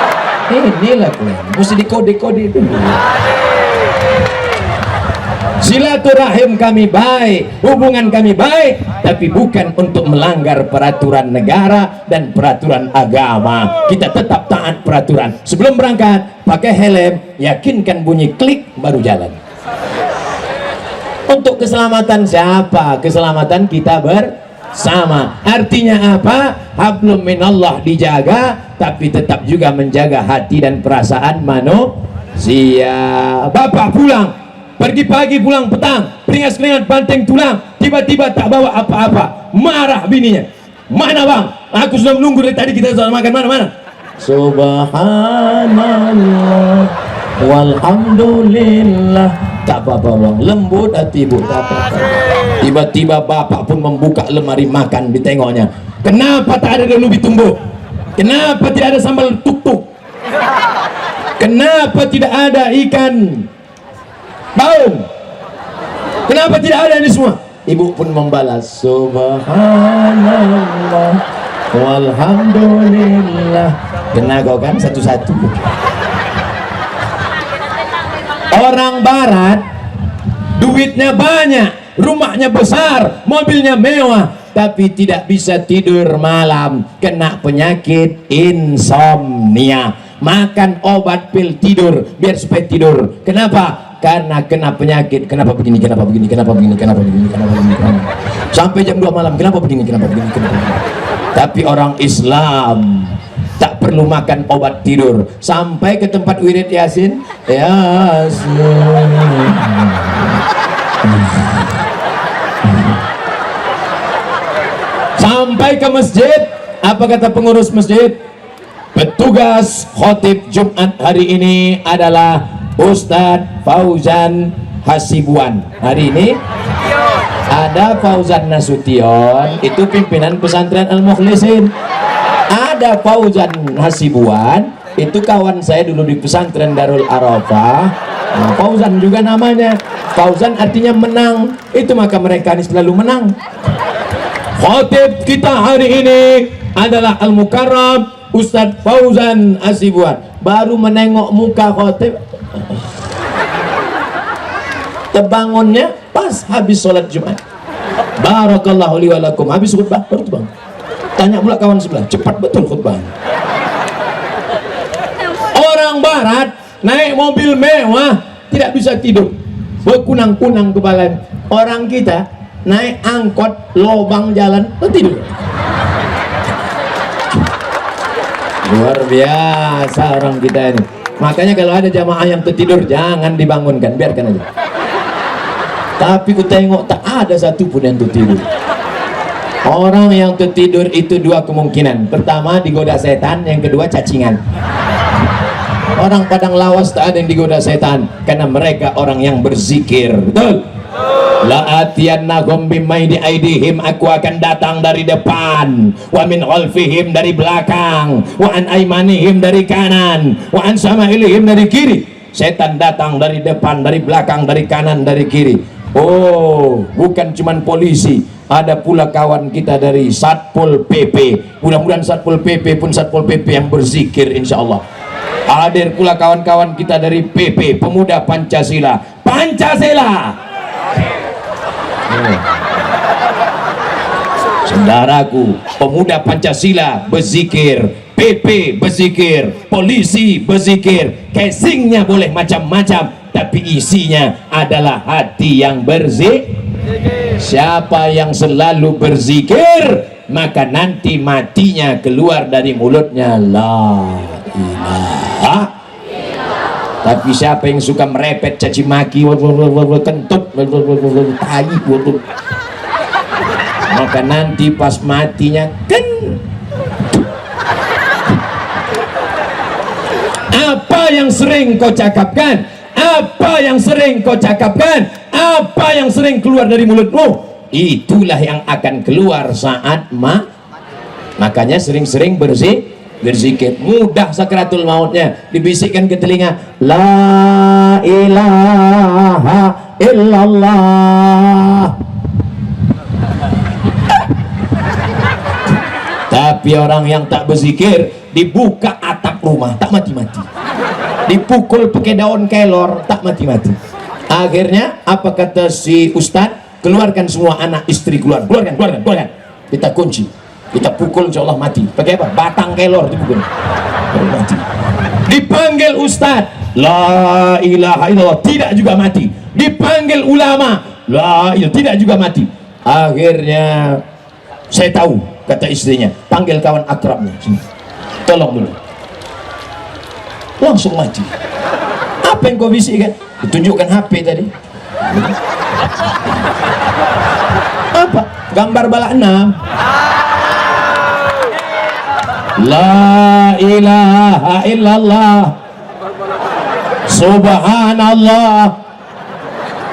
Inilah kalian, mesti dikode-kode dulu. Silaturahim kami baik, hubungan kami baik, tapi bukan untuk melanggar peraturan negara dan peraturan agama. Kita tetap taat peraturan. Sebelum berangkat, pakai helm, yakinkan bunyi klik, baru jalan. Untuk keselamatan siapa? Keselamatan kita bersama. Artinya apa? Hablum minallah dijaga, tapi tetap juga menjaga hati dan perasaan manusia. Bapak pulang, pergi pagi pulang petang, keringat-keringat banting tulang, tiba-tiba tak bawa apa-apa, marah bininya. Mana bang? Aku sudah menunggu dari tadi, kita sudah makan. Mana? Subhanallah, walhamdulillah. Tak apa-apa bang, lembut hati ibu, tak apa-apa. Tiba-tiba bapak pun membuka lemari makan, ditengoknya. Kenapa tak ada daun ubi tumbuh? Kenapa tidak ada sambal tuk-tuk? Kenapa tidak ada ikan baung? Kenapa tidak ada ini semua? Ibu pun membalas, subhanallah, walhamdulillah. Kena kau kan satu-satu. Orang barat duitnya banyak, rumahnya besar, mobilnya mewah, tapi tidak bisa tidur malam, kena penyakit insomnia. Makan obat pil tidur biar supaya tidur. Kenapa? Karena kena penyakit. Kenapa begini? Sampai jam 2 malam, kenapa begini? Tapi orang Islam tak perlu makan obat tidur. Sampai ke tempat wirid Yasin, sampai ke masjid, apa kata pengurus masjid? Petugas khotib Jumat hari ini adalah Ustadz Fauzan Hasibuan. Hari ini ada Fauzan Nasution, itu pimpinan pesantren Al-Mukhlisin. Ada Fauzan Hasibuan, itu kawan saya dulu di pesantren Darul Arafah. Nah, Fauzan juga namanya. Fauzan artinya menang. Itu maka mereka ini selalu menang. Khatib kita hari ini adalah Al-Mukarram Ustadz Fauzan Hasibuan. Baru menengok muka khatib, terbangunnya pas habis sholat Jumat. Barakallahu li wa lakum. Habis khutbah baru tuh bang. Tanya pula kawan sebelah, cepat betul khutbah. Orang barat naik mobil mewah tidak bisa tidur, berkunang-kunang kepalanya. Orang kita naik angkot lobang jalan tidur. Luar biasa orang kita ini. Makanya kalau ada jamaah yang tertidur jangan dibangunkan, biarkan aja. Tapi ku tengok tak ada satupun yang tertidur. Orang yang tertidur itu dua kemungkinan. Pertama digoda setan, yang kedua cacingan. Orang Padang Lawas tak ada yang digoda setan, karena mereka orang yang berzikir. Betul? La'atiyannahum bimaidi aidihim, aku akan datang dari depan, wa min khalfihim dari belakang, wa an aimanihim dari kanan, wa an samailihim dari kiri. Setan datang dari depan, dari belakang, dari kanan, dari kiri. Oh, bukan cuman polisi, ada pula kawan kita dari Satpol PP. Mudah-mudahan Satpol PP pun Satpol PP yang berzikir insyaallah. Hadir pula kawan-kawan kita dari PP Pemuda Pancasila. Pancasila. Saudaraku, pemuda Pancasila berzikir, PP berzikir, polisi berzikir. Casingnya boleh macam-macam, tapi isinya adalah hati yang berzikir. Siapa yang selalu berzikir, maka nanti matinya keluar dari mulutnya la ilaha. Tapi siapa yang suka merepet, caci maki, kentut, tai, maka nanti pas matinya kan. Apa yang sering kau cakapkan? Apa yang sering kau cakapkan? Apa yang sering keluar dari mulutmu? Itulah yang akan keluar saat makanya sering-sering berzikir. Mudah sakratul mautnya, dibisikkan ke telinga, la ilaha illallah. Tapi orang yang tak berzikir, dibuka atap rumah tak mati-mati, dipukul pakai daun kelor tak mati-mati. Akhirnya apa kata si ustadz? Keluarkan semua anak istri, keluarkan. Kita kunci, kita pukul insyaallah mati. Pakai apa? Batang kelor dipukul. Mati. Dipanggil ustadz, la ilaha illallah, tidak juga mati. Dipanggil ulama, la ilaha, tidak juga mati. Akhirnya saya tahu, kata istrinya, panggil kawan akrabnya sini, tolong dulu. Langsung mati. Apa yang kau bisikkan? Ditunjukkan HP tadi. Apa? Gambar bala 6. La ilaha illallah, subhanallah,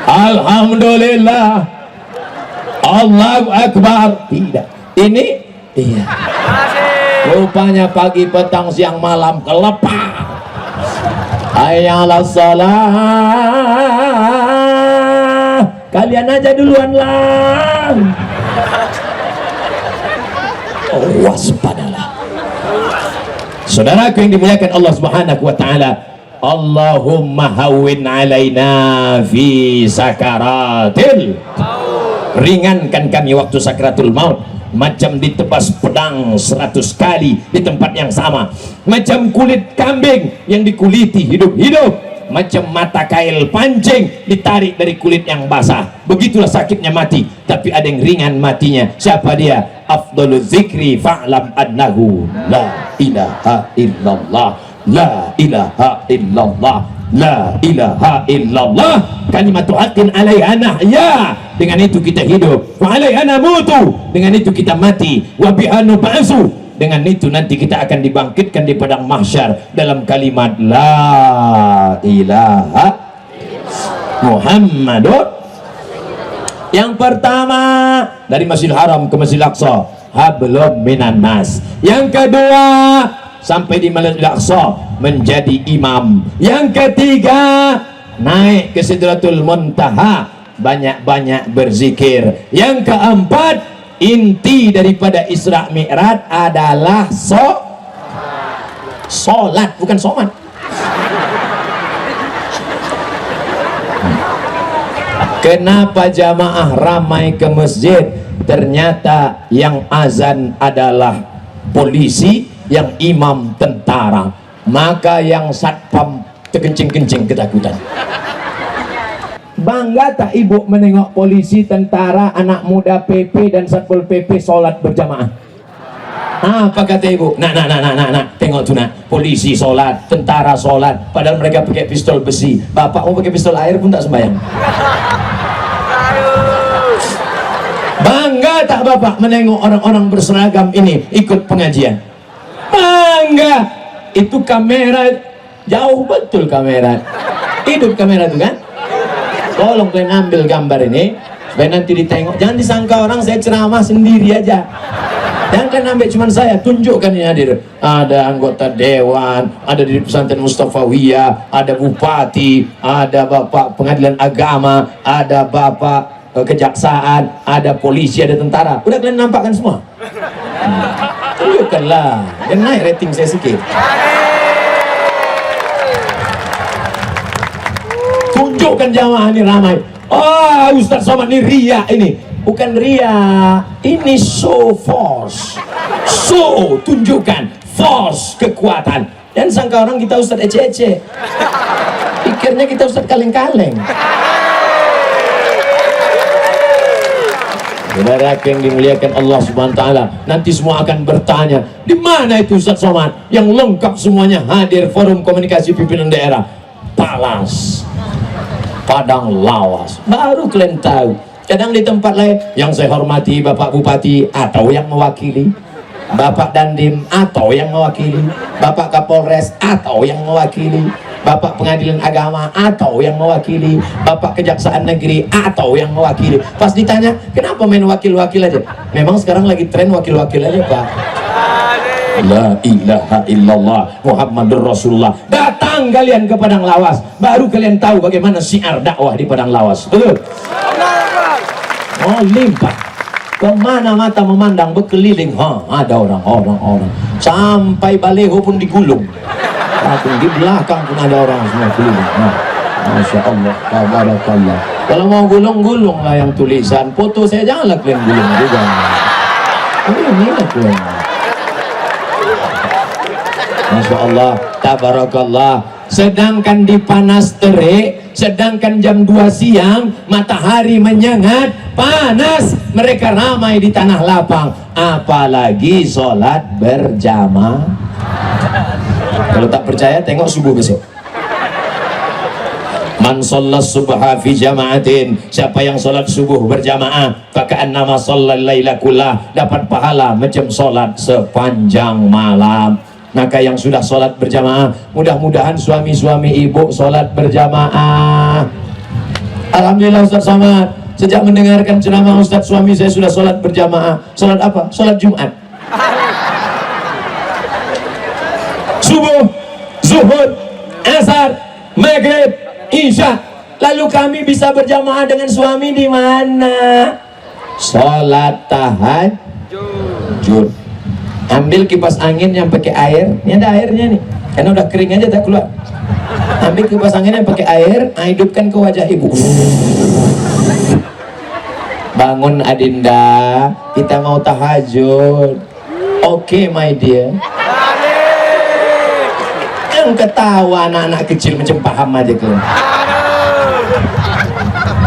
alhamdulillah, Allahu akbar. Tidak, ini iya. Rupanya pagi, petang, siang, malam kelepah. Hayya 'alas shalah. Kalian aja duluan lah. Waspadalah. Saudaraku yang dimuliakan Allah Subhanahu wa taala, Allahumma hawwin alaina fi sakaratil. Ringankan kami waktu sakratul maut, macam ditebas pedang 100 kali di tempat yang sama, macam kulit kambing yang dikuliti hidup-hidup, macam mata kail pancing ditarik dari kulit yang basah. Begitulah sakitnya mati. Tapi ada yang ringan matinya. Siapa dia? Afdalul zikri fa'lam annahu la ilaha illallah, la ilaha illallah, la ilaha illallah, kalimatu haqqin alaiha nahya. Dengan itu kita hidup, wa alaiha namutu, dengan itu kita mati, wa biha nub'atsu, dengan itu nanti kita akan dibangkitkan di padang mahsyar dalam kalimat la ilaha. Muhammadun. Yang pertama dari Masjidil Haram ke Masjidil Aqsa, hablum minan nas. Yang kedua sampai di Masjidil Aqsa menjadi imam. Yang ketiga naik ke Sidratul Muntaha, banyak-banyak berzikir. Yang keempat, inti daripada Isra Mi'raj adalah solat, bukan somat. Kenapa jamaah ramai ke masjid? Ternyata yang azan adalah polisi, yang imam tentara. Maka yang satpam terkencing-kencing ketakutan. Bangga tak ibu menengok polisi, tentara, anak muda PP dan satpol PP sholat berjamaah? Apa kata ibu? Nah, tengok tuh nak, polisi sholat, tentara sholat, padahal mereka pakai pistol besi. Bapak mau pakai pistol air pun tak sembahyang. Bangga tak bapak menengok orang-orang berseragam ini ikut pengajian? Bangga. Itu kamera, jauh betul kamera, hidup kamera itu kan. Tolong kalian ambil gambar ini supaya nanti ditengok. Jangan disangka orang saya ceramah sendiri aja. Jangan kalian ambil cuman saya, tunjukkan ini hadir. Ada anggota dewan, ada di pesantren Mustafawiyah, ada bupati, ada bapak pengadilan agama, ada bapak kejaksaan, ada polisi, ada tentara. Udah kalian nampakkan semua. Tunjukkanlah, dan naik rating saya sikit. Tunjukkan jamaah ini ramai. Oh, Ustaz Somad ini ria ini. Bukan ria, ini show force. Show, tunjukkan force, kekuatan. Dan sangka orang kita Ustaz ece-ece. Pikirnya kita Ustaz kaleng-kaleng. Saudara yang dimuliakan Allah Subhanahu wa taala, nanti semua akan bertanya, di mana itu Ustaz Somad yang lengkap semuanya hadir forum komunikasi pimpinan daerah? Palas, Padang Lawas, baru kalian tahu. Kadang di tempat lain yang saya hormati Bapak Bupati atau yang mewakili, Bapak Dandim atau yang mewakili, Bapak Kapolres atau yang mewakili, Bapak Pengadilan Agama atau yang mewakili, Bapak Kejaksaan Negeri atau yang mewakili. Pas ditanya, kenapa main wakil-wakil aja? Memang sekarang lagi tren wakil-wakil aja, Pak. La ilaha illallah Muhammadur Rasulullah. Datang kalian ke Padang Lawas, baru kalian tahu bagaimana syiar dakwah di Padang Lawas. Betul? Oh, limpah. Kemana mata memandang berkeliling, ada orang. Sampai baleho pun digulung. Di belakang pun ada orang semua keliling. Masya Allah, tabarakallah. Kalau mau gulung lah yang tulisan. Foto saya janganlah kalian gulung juga. Inilah kalian. Masya Allah, tabarakallah. Sedangkan di panas terik, sedangkan jam 2 siang, matahari menyengat, panas, mereka ramai di tanah lapang. Apalagi sholat berjamaah. Kalau tak percaya, tengok subuh besok. Man sholat subha fi jama'atin, siapa yang sholat subuh berjamaah, faka'annama sholat laila kullah, dapat pahala macam sholat sepanjang malam. Maka yang sudah sholat berjamaah, mudah-mudahan suami-suami ibu sholat berjamaah. Alhamdulillah Ustaz Somad, sejak mendengarkan ceramah Ustaz, suami saya sudah sholat berjamaah. Sholat apa? Sholat Jumat. Subuh, zuhur, asar, maghrib, isya. Lalu kami bisa berjamaah dengan suami di mana? Sholat tahajud. Ambil kipas angin yang pakai air, ini ada airnya nih, karena udah kering aja tak keluar. Ambil kipas angin yang pakai air, hidupkan ke wajah ibu. Bangun Adinda, kita mau tahajud. Oke, my dear. Yang ketawa anak-anak kecil macam paham aja kalian.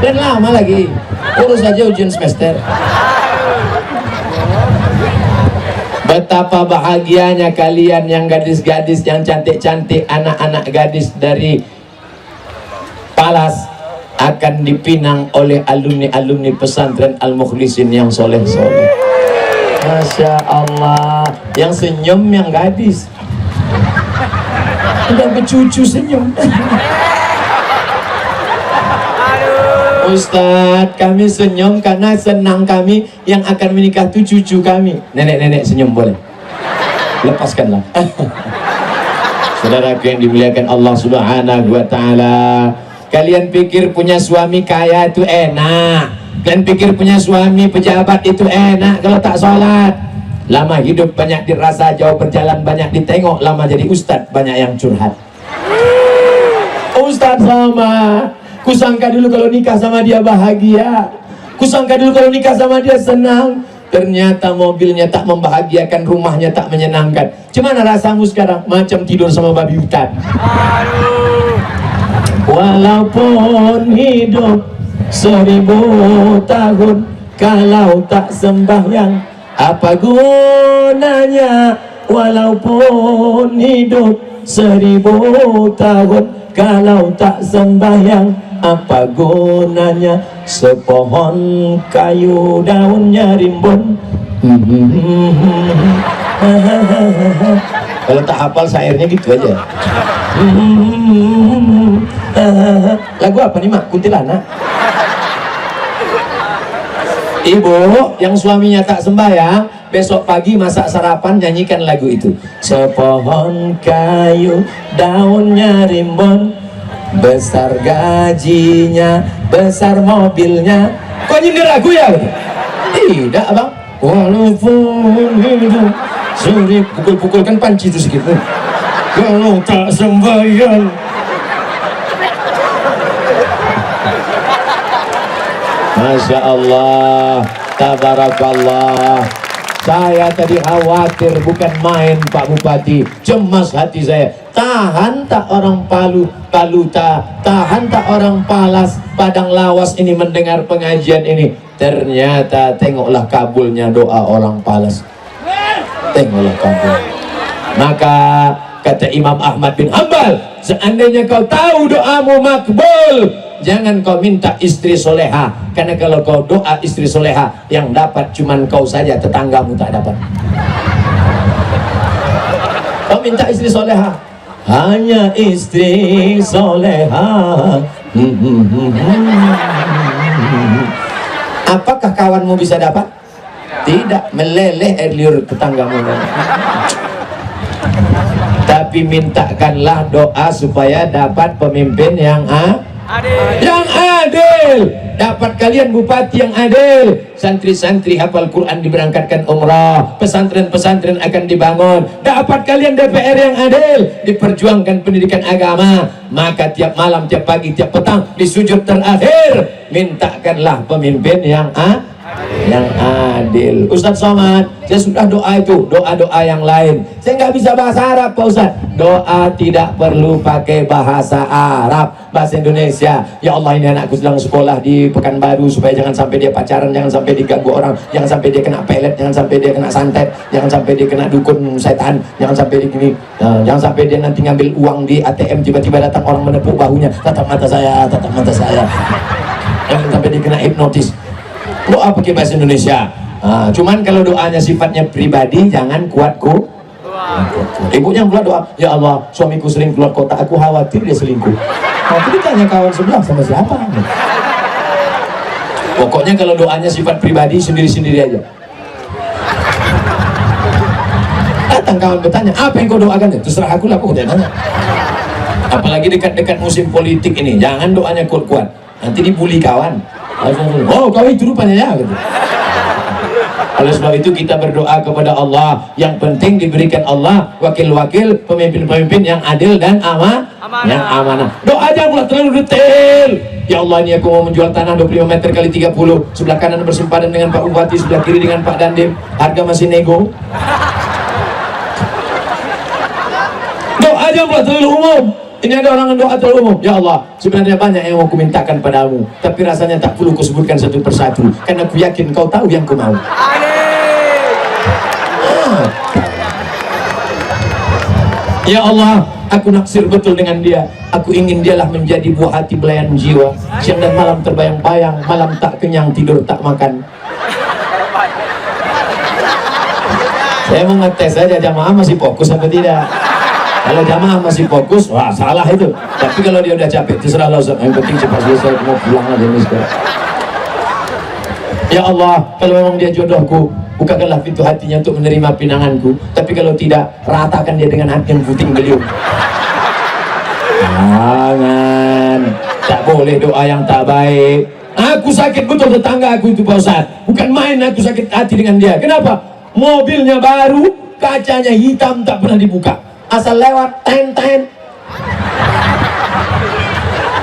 Dan lama lagi, urus aja ujian semester. Betapa bahagianya kalian yang gadis-gadis yang cantik-cantik, anak-anak gadis dari Palas akan dipinang oleh alumni-alumni pesantren Al-Mukhlisin yang soleh-soleh. Masya Allah, yang senyum yang gadis. Udah bercucu senyum. Ustadz, kami senyum karena senang kami yang akan menikah itu cucu kami. Nenek-nenek senyum boleh? Lepaskanlah. Saudaraku yang dimuliakan Allah Subhanahu wa Ta'ala, kalian pikir punya suami kaya itu enak? Kalian pikir punya suami pejabat itu enak kalau tak sholat? Lama hidup banyak dirasa, jauh berjalan banyak ditengok, lama jadi ustadz banyak yang curhat. Ustadz sama, kusangka dulu kalau nikah sama dia bahagia, kusangka dulu kalau nikah sama dia senang. Ternyata mobilnya tak membahagiakan, rumahnya tak menyenangkan. Gimana rasamu sekarang? Macam tidur sama babi hutan. Walaupun hidup 1000 tahun, kalau tak sembahyang apa gunanya? Walaupun hidup 1000 tahun, kalau tak sembahyang apa gunanya? Sepohon kayu daunnya rimbun. Kalau tak hafal syairnya gitu aja. Lagu apa nih mak? Kuntilanak. Ibu yang suaminya tak sembahyang, besok pagi masak sarapan nyanyikan lagu itu. Sepohon kayu daunnya rimbun, besar gajinya, besar mobilnya. Kok nyindir lagu ya? Tidak abang. Walaupun hidup sulit, pukul-pukulkan panci itu sedikit. Kalau tak sembahyang. Masya Allah, tabarakallah. Saya tadi khawatir, bukan main Pak Bupati, cemas hati saya. Tahan tak orang Palu, tahan tak orang Palas, Padang Lawas ini mendengar pengajian ini. Ternyata tengoklah kabulnya doa orang Palas. Tengoklah kabul. Maka kata Imam Ahmad bin Hanbal, seandainya kau tahu doamu makbul, jangan kau minta istri soleha, karena kalau kau doa istri soleha, yang dapat cuman kau saja, tetanggamu tak dapat. Kau minta istri soleha, hanya istri soleha. Apakah kawanmu bisa dapat? Tidak, meleleh air liur tetanggamu. Tapi mintakanlah doa supaya dapat pemimpin yang adil. Dapat kalian bupati yang adil, santri-santri hafal Quran diberangkatkan umrah, pesantren-pesantren akan dibangun. Dapat kalian DPR yang adil, diperjuangkan pendidikan agama. Maka tiap malam, tiap pagi, tiap petang di sujud terakhir, mintakanlah pemimpin yang adil. Ustadz Somad, saya sudah doa itu, doa-doa yang lain. Saya nggak bisa bahasa Arab Pak Ustadz. Doa tidak perlu pakai bahasa Arab, bahasa Indonesia. Ya Allah, ini anakku sedang sekolah di Pekanbaru, supaya jangan sampai dia pacaran, jangan sampai diganggu orang, jangan sampai dia kena pelet, jangan sampai dia kena santet, jangan sampai dia kena dukun setan, jangan sampai dia gini, jangan sampai dia nanti ngambil uang di ATM, tiba-tiba datang orang menepuk bahunya, tatap mata saya, tatap mata saya. Jangan sampai dia kena hipnotis. Doa pakai bahasa Indonesia. Cuman kalau doanya sifatnya pribadi, jangan kuatku. Ibunya buat doa, ya Allah, suamiku sering keluar kota, aku khawatir dia selingkuh. Nanti ditanya kawan sebelah sama siapa. Pokoknya kalau doanya sifat pribadi, sendiri-sendiri aja. Datang kawan bertanya, apa yang kau doakan? Terserah aku lah, aku tidak tanya. Apalagi dekat-dekat musim politik ini, jangan doanya kuat-kuat. Nanti dibully kawan. Oh, kau itu rupanya ya gitu. Oleh sebab itu kita berdoa kepada Allah, yang penting diberikan Allah wakil-wakil, pemimpin-pemimpin yang adil dan yang amanah. Doa jangan pula terlalu detail. Ya Allah, ini aku mau menjual tanah 25 meter kali 30, sebelah kanan bersempadan dengan Pak Bupati, sebelah kiri dengan Pak Dandim, harga masih nego. Doa jangan pula terlalu umum. Ini ada orang yang doa terlalu umum. Ya Allah, sebenarnya banyak yang mau kumintakan padamu, tapi rasanya tak perlu kusebutkan satu persatu, karena aku yakin kau tahu yang ku mau. Ya Allah, aku naksir betul dengan dia. Aku ingin dialah menjadi buah hati belayan jiwa. Siang dan malam terbayang-bayang, malam tak kenyang, tidur tak makan. Saya mau ngetes saja jamaah masih fokus apa tidak. Kalau jamaah masih fokus, wah salah itu. Tapi kalau dia udah capek, terserah lah Ustaz. Yang penting cepat selesai, mau pulang aja nih sekarang. Ya Allah, kalau memang dia jodohku, bukakanlah pintu hatinya untuk menerima pinanganku. Tapi kalau tidak, ratakan dia dengan hati yang puting beliung. Jangan, tak boleh doa yang tak baik. Aku sakit betul tetangga aku itu Pak Ustaz. Bukan main aku sakit hati dengan dia. Kenapa? Mobilnya baru, kacanya hitam, tak pernah dibuka. Asal lewat, ten.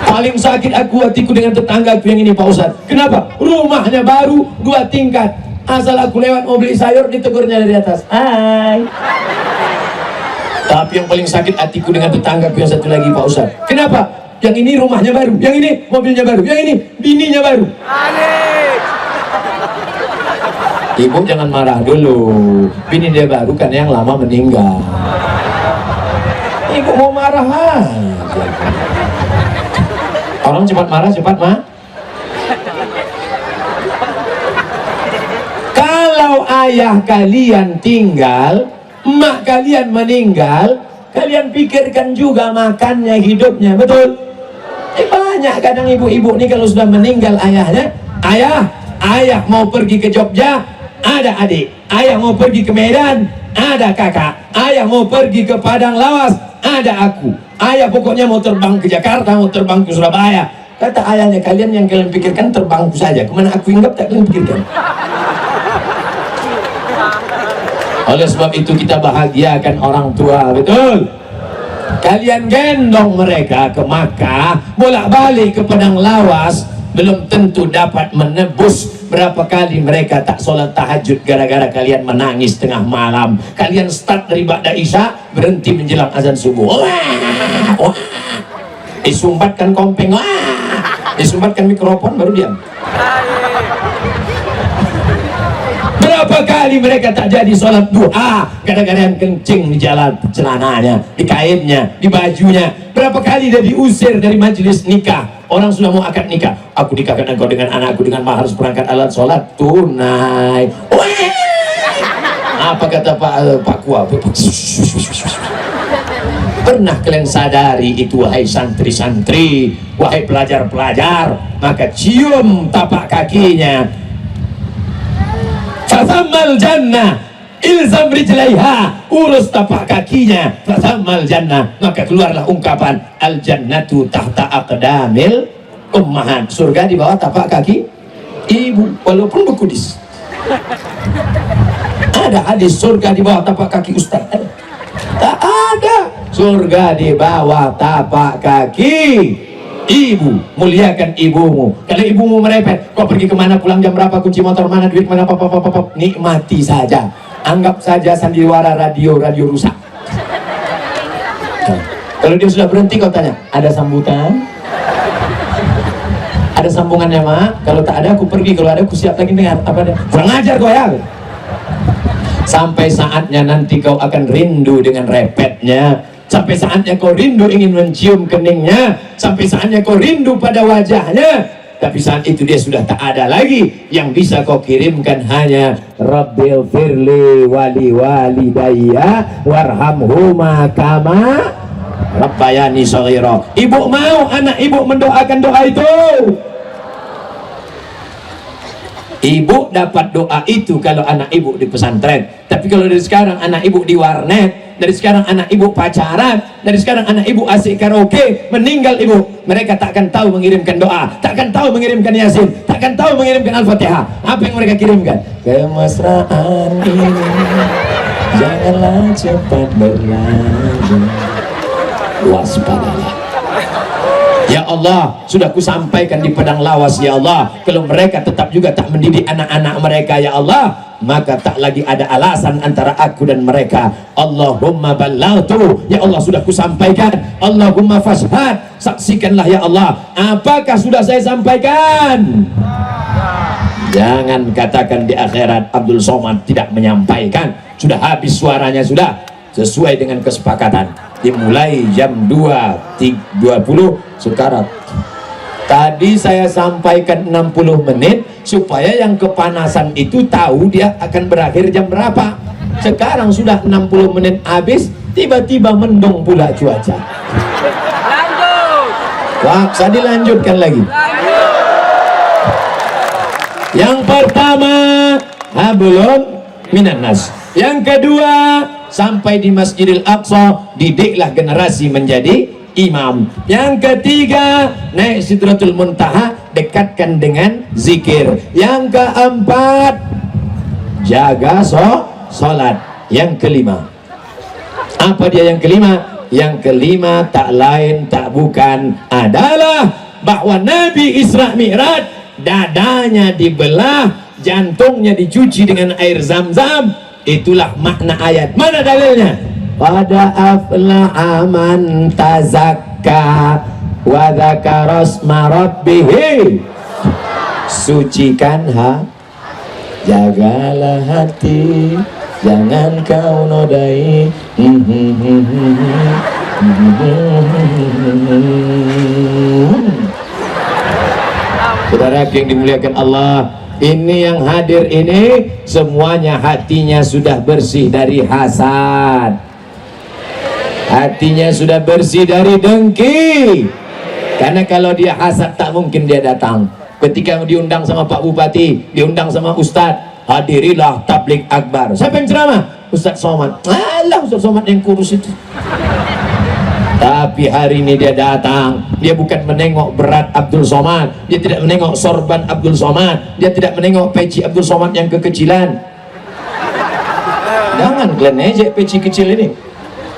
Paling sakit aku hatiku dengan tetangga aku yang ini Pak Ustaz. Kenapa? Rumahnya baru, 2 tingkat. Asal aku lewat mau beli sayur, ditegurnya dari atas. Hai. Tapi yang paling sakit hatiku dengan tetanggaku yang satu lagi Pak Ustaz. Kenapa? Yang ini rumahnya baru, yang ini mobilnya baru, yang ini bininya baru. Ibu jangan marah dulu. Bini dia baru kan yang lama meninggal. Ibu mau marah aja. Orang cepat marah, cepat Kalau ayah kalian tinggal, emak kalian meninggal, kalian pikirkan juga makannya, hidupnya, betul? Banyak kadang ibu-ibu nih kalau sudah meninggal ayahnya, ayah mau pergi ke Jogja, ada adik. Ayah mau pergi ke Medan, ada kakak. Ayah mau pergi ke Padang Lawas, ada aku. Ayah pokoknya mau terbang ke Jakarta, mau terbang ke Surabaya. Kata ayahnya, kalian yang kalian pikirkan terbangku saja, kemana aku hinggap tak kalian pikirkan. Oleh sebab itu kita bahagiakan orang tua, betul? Kalian gendong mereka ke Makkah, bolak-balik ke Padang Lawas, belum tentu dapat menebus berapa kali mereka tak sholat tahajud gara-gara kalian menangis tengah malam. Kalian start dari ba'da isya, berhenti menjelang azan subuh. Wah. Disumbatkan kompeng, disumbatkan mikrofon baru diam. Berapa kali mereka tak jadi sholat duha gara-gara yang kencing di jalan celananya, di kainnya, di bajunya. Berapa kali dia diusir dari majelis nikah. Orang sudah mau akad nikah. Aku nikahkan engkau dengan anakku dengan mahar seperangkat alat sholat tunai. Apa kata Pak Kua? Pernah kalian sadari itu, wahai santri-santri, wahai pelajar-pelajar? Maka cium tapak kakinya. Fasammal jannah, ilzam rijlaiha, urus tapak kakinya. Fasammal jannah, maka keluarlah ungkapan al jannatu tahta aqdamil ummahat. Surga di bawah tapak kaki ibu, walaupun berkudis. Ada hadis surga di bawah tapak kaki ustaz? Tak ada. Surga di bawah tapak kaki ibu. Muliakan ibumu. Kalau ibumu merepet, kau pergi kemana, pulang jam berapa, kunci motor mana, duit mana, apa, nikmati saja. Anggap saja sandiwara radio rusak. Kalau dia sudah berhenti, kau tanya, ada sambutan? Ada sambungannya mak? Kalau tak ada aku pergi, kalau ada aku siap lagi dengar. Apa ada? Kurang ajar kau ya. Sampai saatnya nanti kau akan rindu dengan repetnya. Sampai saatnya kau rindu ingin mencium keningnya. Sampai saatnya kau rindu pada wajahnya. Tapi saat itu dia sudah tak ada lagi. Yang bisa kau kirimkan hanya Rabbil firli wali walidayya warhamhuma kama rabbayani shaghira. Ibu mau anak ibu mendoakan doa itu? Ibu dapat doa itu kalau anak ibu di pesantren. Tapi kalau dari sekarang anak ibu di warnet, dari sekarang anak ibu pacaran, dari sekarang anak ibu asik karaoke, meninggal ibu, mereka takkan tahu mengirimkan doa, takkan tahu mengirimkan yasin, takkan tahu mengirimkan al-fatihah. Apa yang mereka kirimkan? Kemesraan ini janganlah cepat berlalu, waspadalah. Ya Allah, sudah kusampaikan di Padang Lawas ya Allah. Kalau mereka tetap juga tak mendidik anak-anak mereka ya Allah, maka tak lagi ada alasan antara aku dan mereka. Allahumma ballaghtu, ya Allah sudah kusampaikan. Allahumma fashhad, saksikanlah ya Allah. Apakah sudah saya sampaikan? Jangan katakan di akhirat Abdul Somad tidak menyampaikan. Sudah habis suaranya, sudah sesuai dengan kesepakatan. Dimulai jam 2.20 sekarang. Tadi saya sampaikan 60 menit supaya yang kepanasan itu tahu dia akan berakhir jam berapa. Sekarang sudah 60 menit habis, tiba-tiba mendung pula cuaca. Wah, saya dilanjutkan lagi. Yang pertama, hablum minan nas. Yang kedua, sampai di Masjidil Aqsa, didiklah generasi menjadi imam. Yang ketiga, naik Sidratul Muntaha, dekatkan dengan zikir. Yang keempat, jaga sholat. Yang kelima, apa dia yang kelima? Yang kelima tak lain tak bukan adalah bahwa Nabi Isra Mi'raj dadanya dibelah, jantungnya dicuci dengan air Zam-Zam. Itulah makna ayat. Mana dalilnya? Pada aflaha man tazakka wa dzakara asma rabbih. Sucikan jagalah hati, jangan kau nodai. Saudara yang dimuliakan Allah, ini yang hadir ini semuanya hatinya sudah bersih dari hasad, hatinya sudah bersih dari dengki. Karena kalau dia hasad tak mungkin dia datang. Ketika diundang sama Pak Bupati, diundang sama Ustadz, hadirilah tablik akbar. Siapa yang ceramah? Ustadz Somad. Alah, Ustadz Somad yang kurus itu. Tapi hari ini dia datang, dia bukan menengok berat Abdul Somad, dia tidak menengok sorban Abdul Somad, dia tidak menengok peci Abdul Somad yang kekecilan. Jangan kalian ejek peci kecil ini.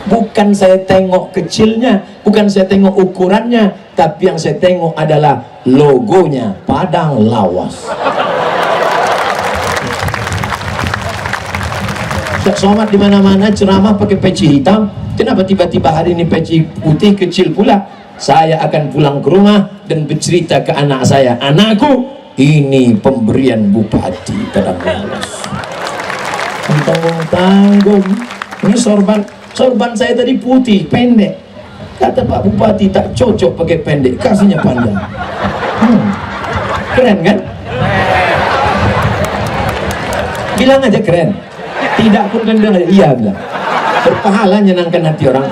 Bukan saya tengok kecilnya, bukan saya tengok ukurannya, tapi yang saya tengok adalah logonya, Padang Lawas. Ustaz Somad di mana-mana ceramah pakai peci hitam. Kenapa tiba-tiba hari ini peci putih kecil pula? Saya akan pulang ke rumah dan bercerita ke anak saya, anakku, ini pemberian bupati Padang Lawas. Tanggung-tanggung. Ini sorban saya tadi putih, pendek. Kata Pak Bupati tak cocok pakai pendek, kasihnya panjang. Keren kan? Bilang aja keren. Tidak pun kan bilang aja iya bilang. Berpahala nyenangkan hati orang.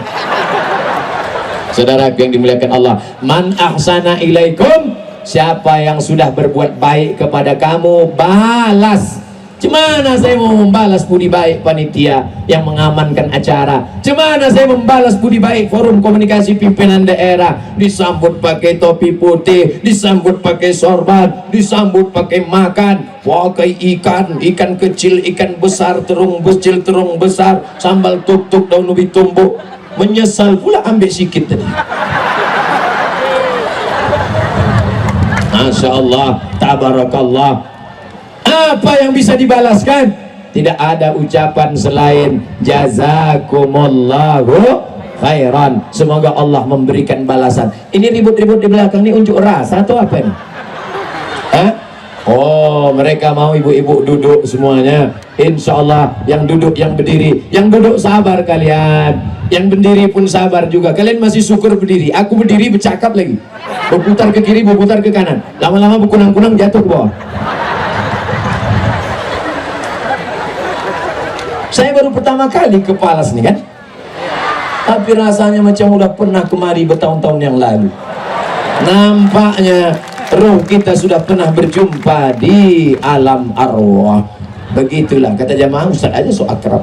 Saudara yang dimuliakan Allah, man ahsana ilaikum, siapa yang sudah berbuat baik kepada kamu, balas. Cemana saya mau membalas budi baik panitia yang mengamankan acara? Cemana saya membalas budi baik forum komunikasi pimpinan daerah? Disambut pakai topi putih, disambut pakai sorban, disambut pakai makan, pakai ikan kecil, ikan besar, terung kecil, terung besar, sambal tuk-tuk, daun ubi tumbuk. Menyesal pula ambil sikit tadi. Masya Allah, tabarakallah. Apa yang bisa dibalaskan? Tidak ada ucapan selain jazakumullahu khairan. Semoga Allah memberikan balasan. Ini ribut-ribut di belakang ini unjuk rasa atau apa nih? Oh, mereka mau ibu-ibu duduk semuanya. Insya Allah yang duduk, yang berdiri, yang duduk sabar kalian, yang berdiri pun sabar juga. Kalian masih syukur berdiri. Aku berdiri bercakap lagi, berputar ke kiri, berputar ke kanan. Lama-lama berkunang-kunang jatuh ke bawah. Saya baru pertama kali ke Palas nih kan, tapi rasanya macam udah pernah kemari bertahun-tahun yang lalu. Nampaknya roh kita sudah pernah berjumpa di alam arwah. Begitulah kata jamaah, Ustaz aja so akrab.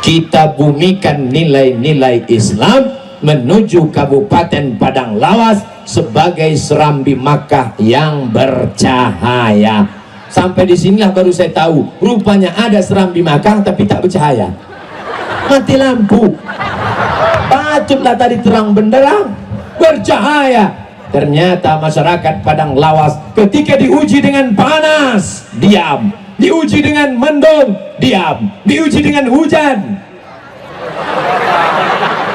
Kita bumikan nilai-nilai Islam menuju Kabupaten Padang Lawas sebagai serambi Makkah yang bercahaya. Sampai di sinilah baru saya tahu, rupanya ada serambi Makkah tapi tak bercahaya. Mati lampu. Patutlah tadi terang benderang, bercahaya. Ternyata masyarakat Padang Lawas ketika diuji dengan panas, diam. Diuji dengan mendung, diam. Diuji dengan hujan,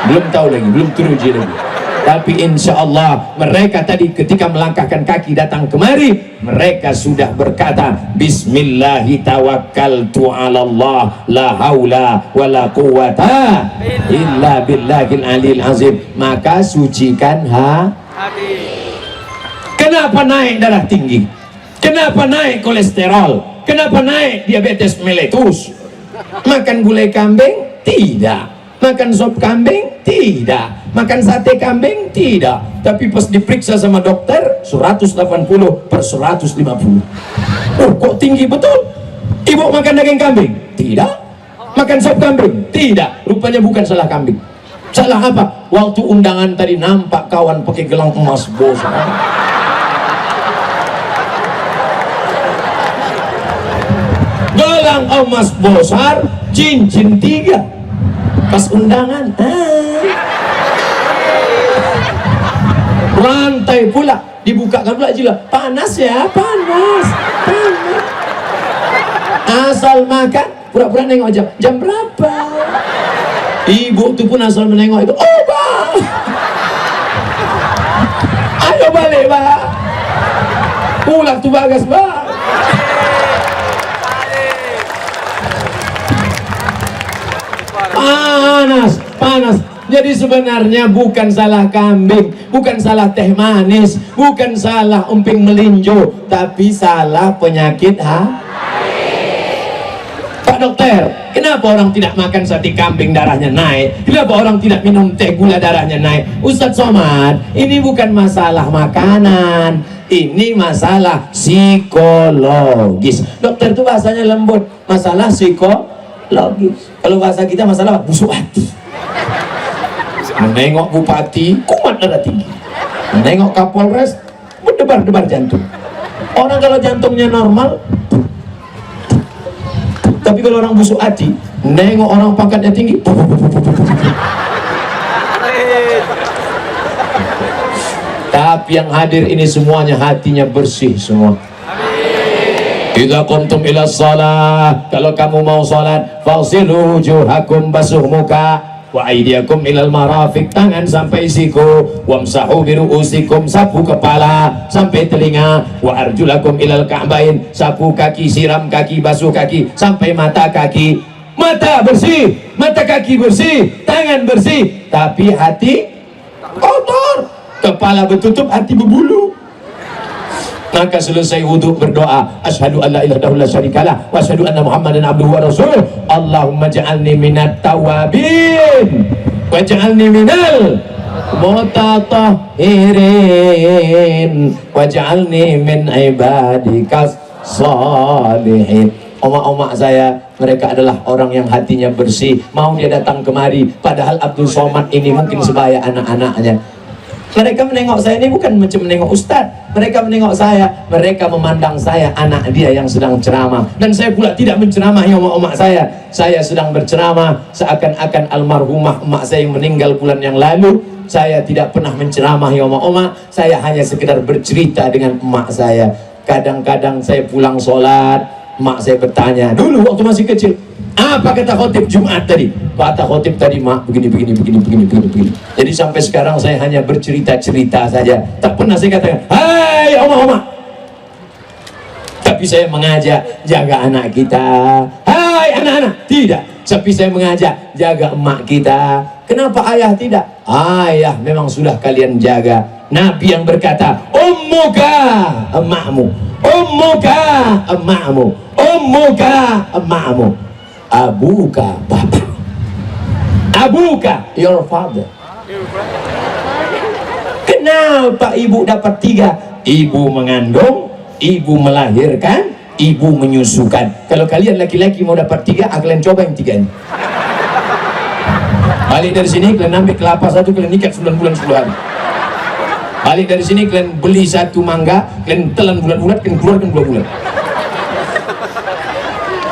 belum tahu lagi, belum teruji lagi. Tapi insya Allah mereka tadi ketika melangkahkan kaki datang kemari, mereka sudah berkata, Bismillahi tawakkaltu ala Allah, la haula wa la quwata illa billahil alil azim. Maka sucikan hati. Kenapa naik darah tinggi? Kenapa naik kolesterol? Kenapa naik diabetes meletus? Makan gulai kambing? Tidak. Makan sop kambing? Tidak. Makan sate kambing? Tidak. Tapi pas diperiksa sama dokter 180/150. Oh, kok tinggi betul? Ibu makan daging kambing? Tidak. Makan sop kambing? Tidak. Rupanya bukan salah kambing. Salah apa? Waktu undangan tadi nampak kawan pakai gelang emas bosar. Gelang emas bosar, cincin 3. Pas undangan, lantai pula dibukakan pula jila. Panas ya, panas. Asal makan, pura-pura nengok jam berapa. Ibu tuh pun asal menengok itu, oh bang, ayo balik bang, pulang tuh bagas bang. Panas. Jadi sebenarnya bukan salah kambing, bukan salah teh manis, bukan salah emping melinjo, tapi salah penyakit Pak dokter, kenapa orang tidak makan sate kambing darahnya naik? Kenapa orang tidak minum teh gula darahnya naik? Ustadz Somad, ini bukan masalah makanan, ini masalah psikologis. Dokter itu bahasanya lembut, masalah psikologis. Kalau bahasa kita masalah busuk hati. Menengok bupati kumat darah tinggi, menengok kapolres berdebar-debar jantung. Orang kalau jantungnya normal, tapi kalau orang busuk hati, nengok orang pangkatnya tinggi, tapi yang hadir ini semuanya hatinya bersih semua. Idza qumtum ila shalah, kalau kamu mau salat, fagsilu wujuhakum, basuh muka, wa aydiyakum ilal marafiq, tangan sampai siku, wamsahu bi ru'usikum, sapu kepala sampai telinga, wa arjulakum ilal ka'bain, sapu kaki, siram kaki, basuh kaki sampai mata kaki. Mata bersih, mata kaki bersih, tangan bersih, tapi hati kotor. Kepala bertutup, hati berbulu. Maka selesai wudhu berdoa, asyhadu an la ilaha illallah la syarikalah wa asyhadu anna muhammadan abduhu wa rasuluh. Allahumma ja'alni minat tawabin wa ja'alni minal mutatahhirin wa ja'alni min ibadikas salihin. Oma-oma saya, mereka adalah orang yang hatinya bersih, mau dia datang kemari, padahal Abdul Somad ini mungkin sebaya anak-anaknya. Mereka menengok saya ini bukan macam menengok ustadz. Mereka menengok saya, mereka memandang saya anak dia yang sedang ceramah. Dan saya pula tidak menceramahi emak-emak saya. Saya sedang berceramah seakan-akan almarhumah emak saya yang meninggal bulan yang lalu. Saya tidak pernah menceramahi emak-emak. Saya hanya sekedar bercerita dengan emak saya. Kadang-kadang saya pulang sholat, emak saya bertanya, dulu waktu masih kecil, apa kata khotib Jumat tadi? Kata khotib tadi, mak, begini. Jadi sampai sekarang saya hanya bercerita-cerita saja. Tak pernah saya katakan, hai oma-oma. Tapi saya mengajak, jaga anak kita. Hai anak-anak. Tidak. Tapi saya mengajak, jaga emak kita. Kenapa ayah tidak? Ayah memang sudah kalian jaga. Nabi yang berkata, ummuka emakmu, ummuka emakmu, ummuka emakmu, abuka bapak, abuka your father. Kenapa ibu dapat 3? Ibu mengandung, ibu melahirkan, ibu menyusukan. Kalau kalian laki-laki mau dapat 3, kalian coba yang 3 ini. Balik dari sini kalian ambil kelapa 1, kalian ikat 9 bulan 10 hari. Balik dari sini kalian beli 1 mangga, kalian telan bulat-bulat, kalian keluarkan 2 bulan.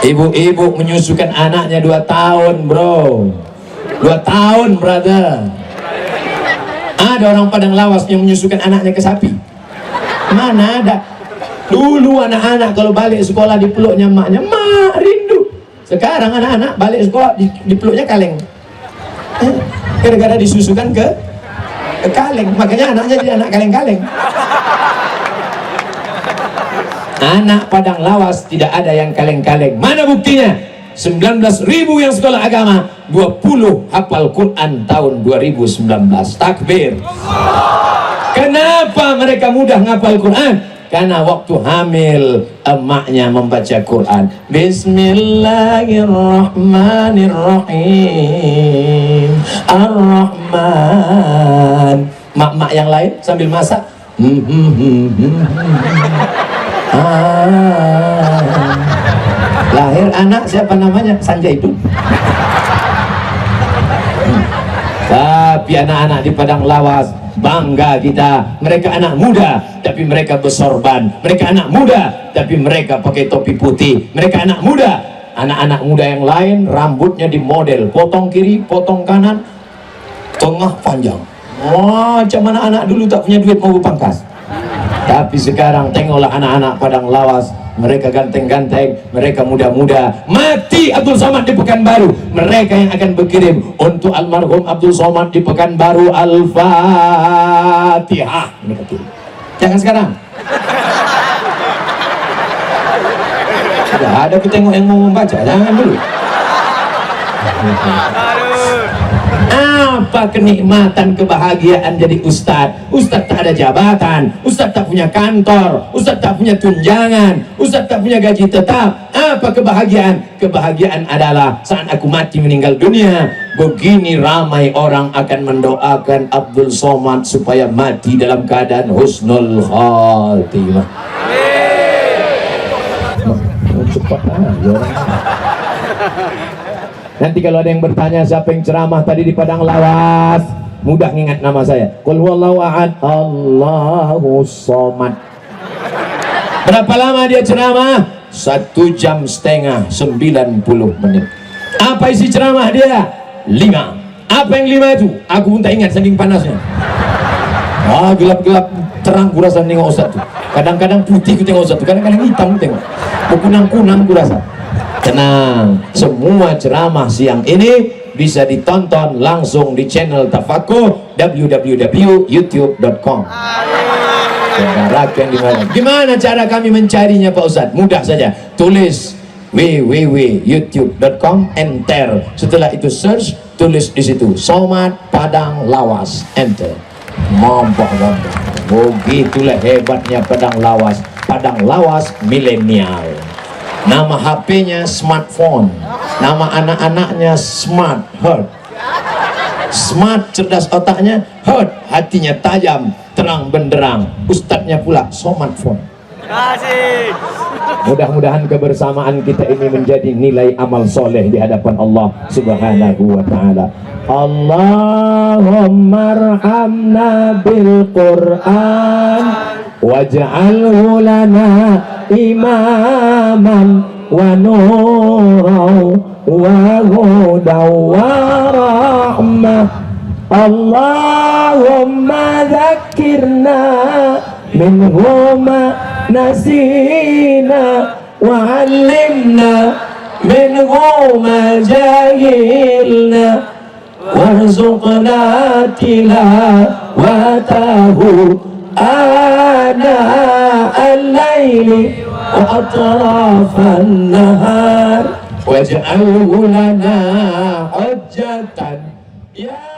Ibu-ibu menyusukan anaknya 2 tahun bro, 2 tahun brother. Ada orang Padang Lawas yang menyusukan anaknya ke sapi? Mana ada. Dulu anak-anak kalau balik sekolah di peluknya emaknya, mak rindu. Sekarang anak-anak balik sekolah di peluknya kaleng. Gara-gara disusukan ke kaleng, makanya anaknya jadi anak kaleng-kaleng. Anak Padang Lawas tidak ada yang kaleng-kaleng. Mana buktinya? 19.000 yang sekolah agama, 20 hafal Quran tahun 2019. Takbir. Kenapa mereka mudah ngapal Quran? karena waktu hamil emaknya membaca Quran. Bismillahirrahmanirrahim. Ar-Rahman. Mak-mak yang lain sambil masak. Lahir anak siapa namanya? Sanjaitun. Tapi anak-anak di Padang Lawas bangga kita, mereka anak muda tapi mereka bersorban, mereka anak muda tapi mereka pakai topi putih, mereka anak muda. Anak-anak muda yang lain rambutnya di model potong kiri, potong kanan, tengah panjang. Macam anak-anak dulu tak punya duit mau berpangkas. Tapi sekarang tengoklah anak-anak Padang Lawas, mereka ganteng-ganteng, mereka muda-muda. Mati Abdul Somad di Pekanbaru, mereka yang akan berkirim untuk almarhum Abdul Somad di Pekanbaru Al-Fatihah. Mereka kirim. Jangan sekarang. Sudah ada aku tengok yang mau membaca, jangan dulu. Apa kenikmatan kebahagiaan jadi ustadz? Ustadz tak ada jabatan, ustadz tak punya kantor, ustadz tak punya tunjangan, ustadz tak punya gaji tetap. Apa kebahagiaan? Kebahagiaan adalah saat aku mati meninggal dunia, begini ramai orang akan mendoakan Abdul Somad supaya mati dalam keadaan husnul khatimah. Cepat aja. Nanti kalau ada yang bertanya siapa yang ceramah tadi di Padang Lawas, mudah ingat nama saya. Qul huwallahu ahad, Allahus somad. Berapa lama dia ceramah? 1 jam setengah, 90 menit. Apa isi ceramah dia? 5. Apa yang 5 itu? Aku pun tak ingat saking panasnya. Gelap-gelap terang ku rasa tengok Ustaz tu. Kadang-kadang putih ku tengok Ustaz tu, kadang-kadang hitam ku tengok. Kunang-kunang ku rasa. Tenang, semua ceramah siang ini bisa ditonton langsung di channel Tafakuh www.youtube.com. Gimana cara kami mencarinya Pak Ustadz? Mudah saja, tulis www.youtube.com, enter. Setelah itu search, tulis di situ Somad Padang Lawas, enter. Mampu. Begitulah hebatnya Padang Lawas. Padang Lawas milenial. Nama HP-nya smartphone, nama anak-anaknya smart heart. Smart cerdas otaknya, heart hatinya tajam, terang benderang. Ustadznya pula smartphone. Mudah-mudahan kebersamaan kita ini menjadi nilai amal soleh di hadapan Allah Subhanahu wa ta'ala. Allahumma arhamna bil Qur'an waj'alhu lana imaman wa nuran wa hudan wa rahmah. Allahumma dzakirna minhu ma nasina wa 'allimna minhu ma jahilna warzuqna tilawatahu ana al-laili wa atrafan nahar waj'alhu lana hujjatan ya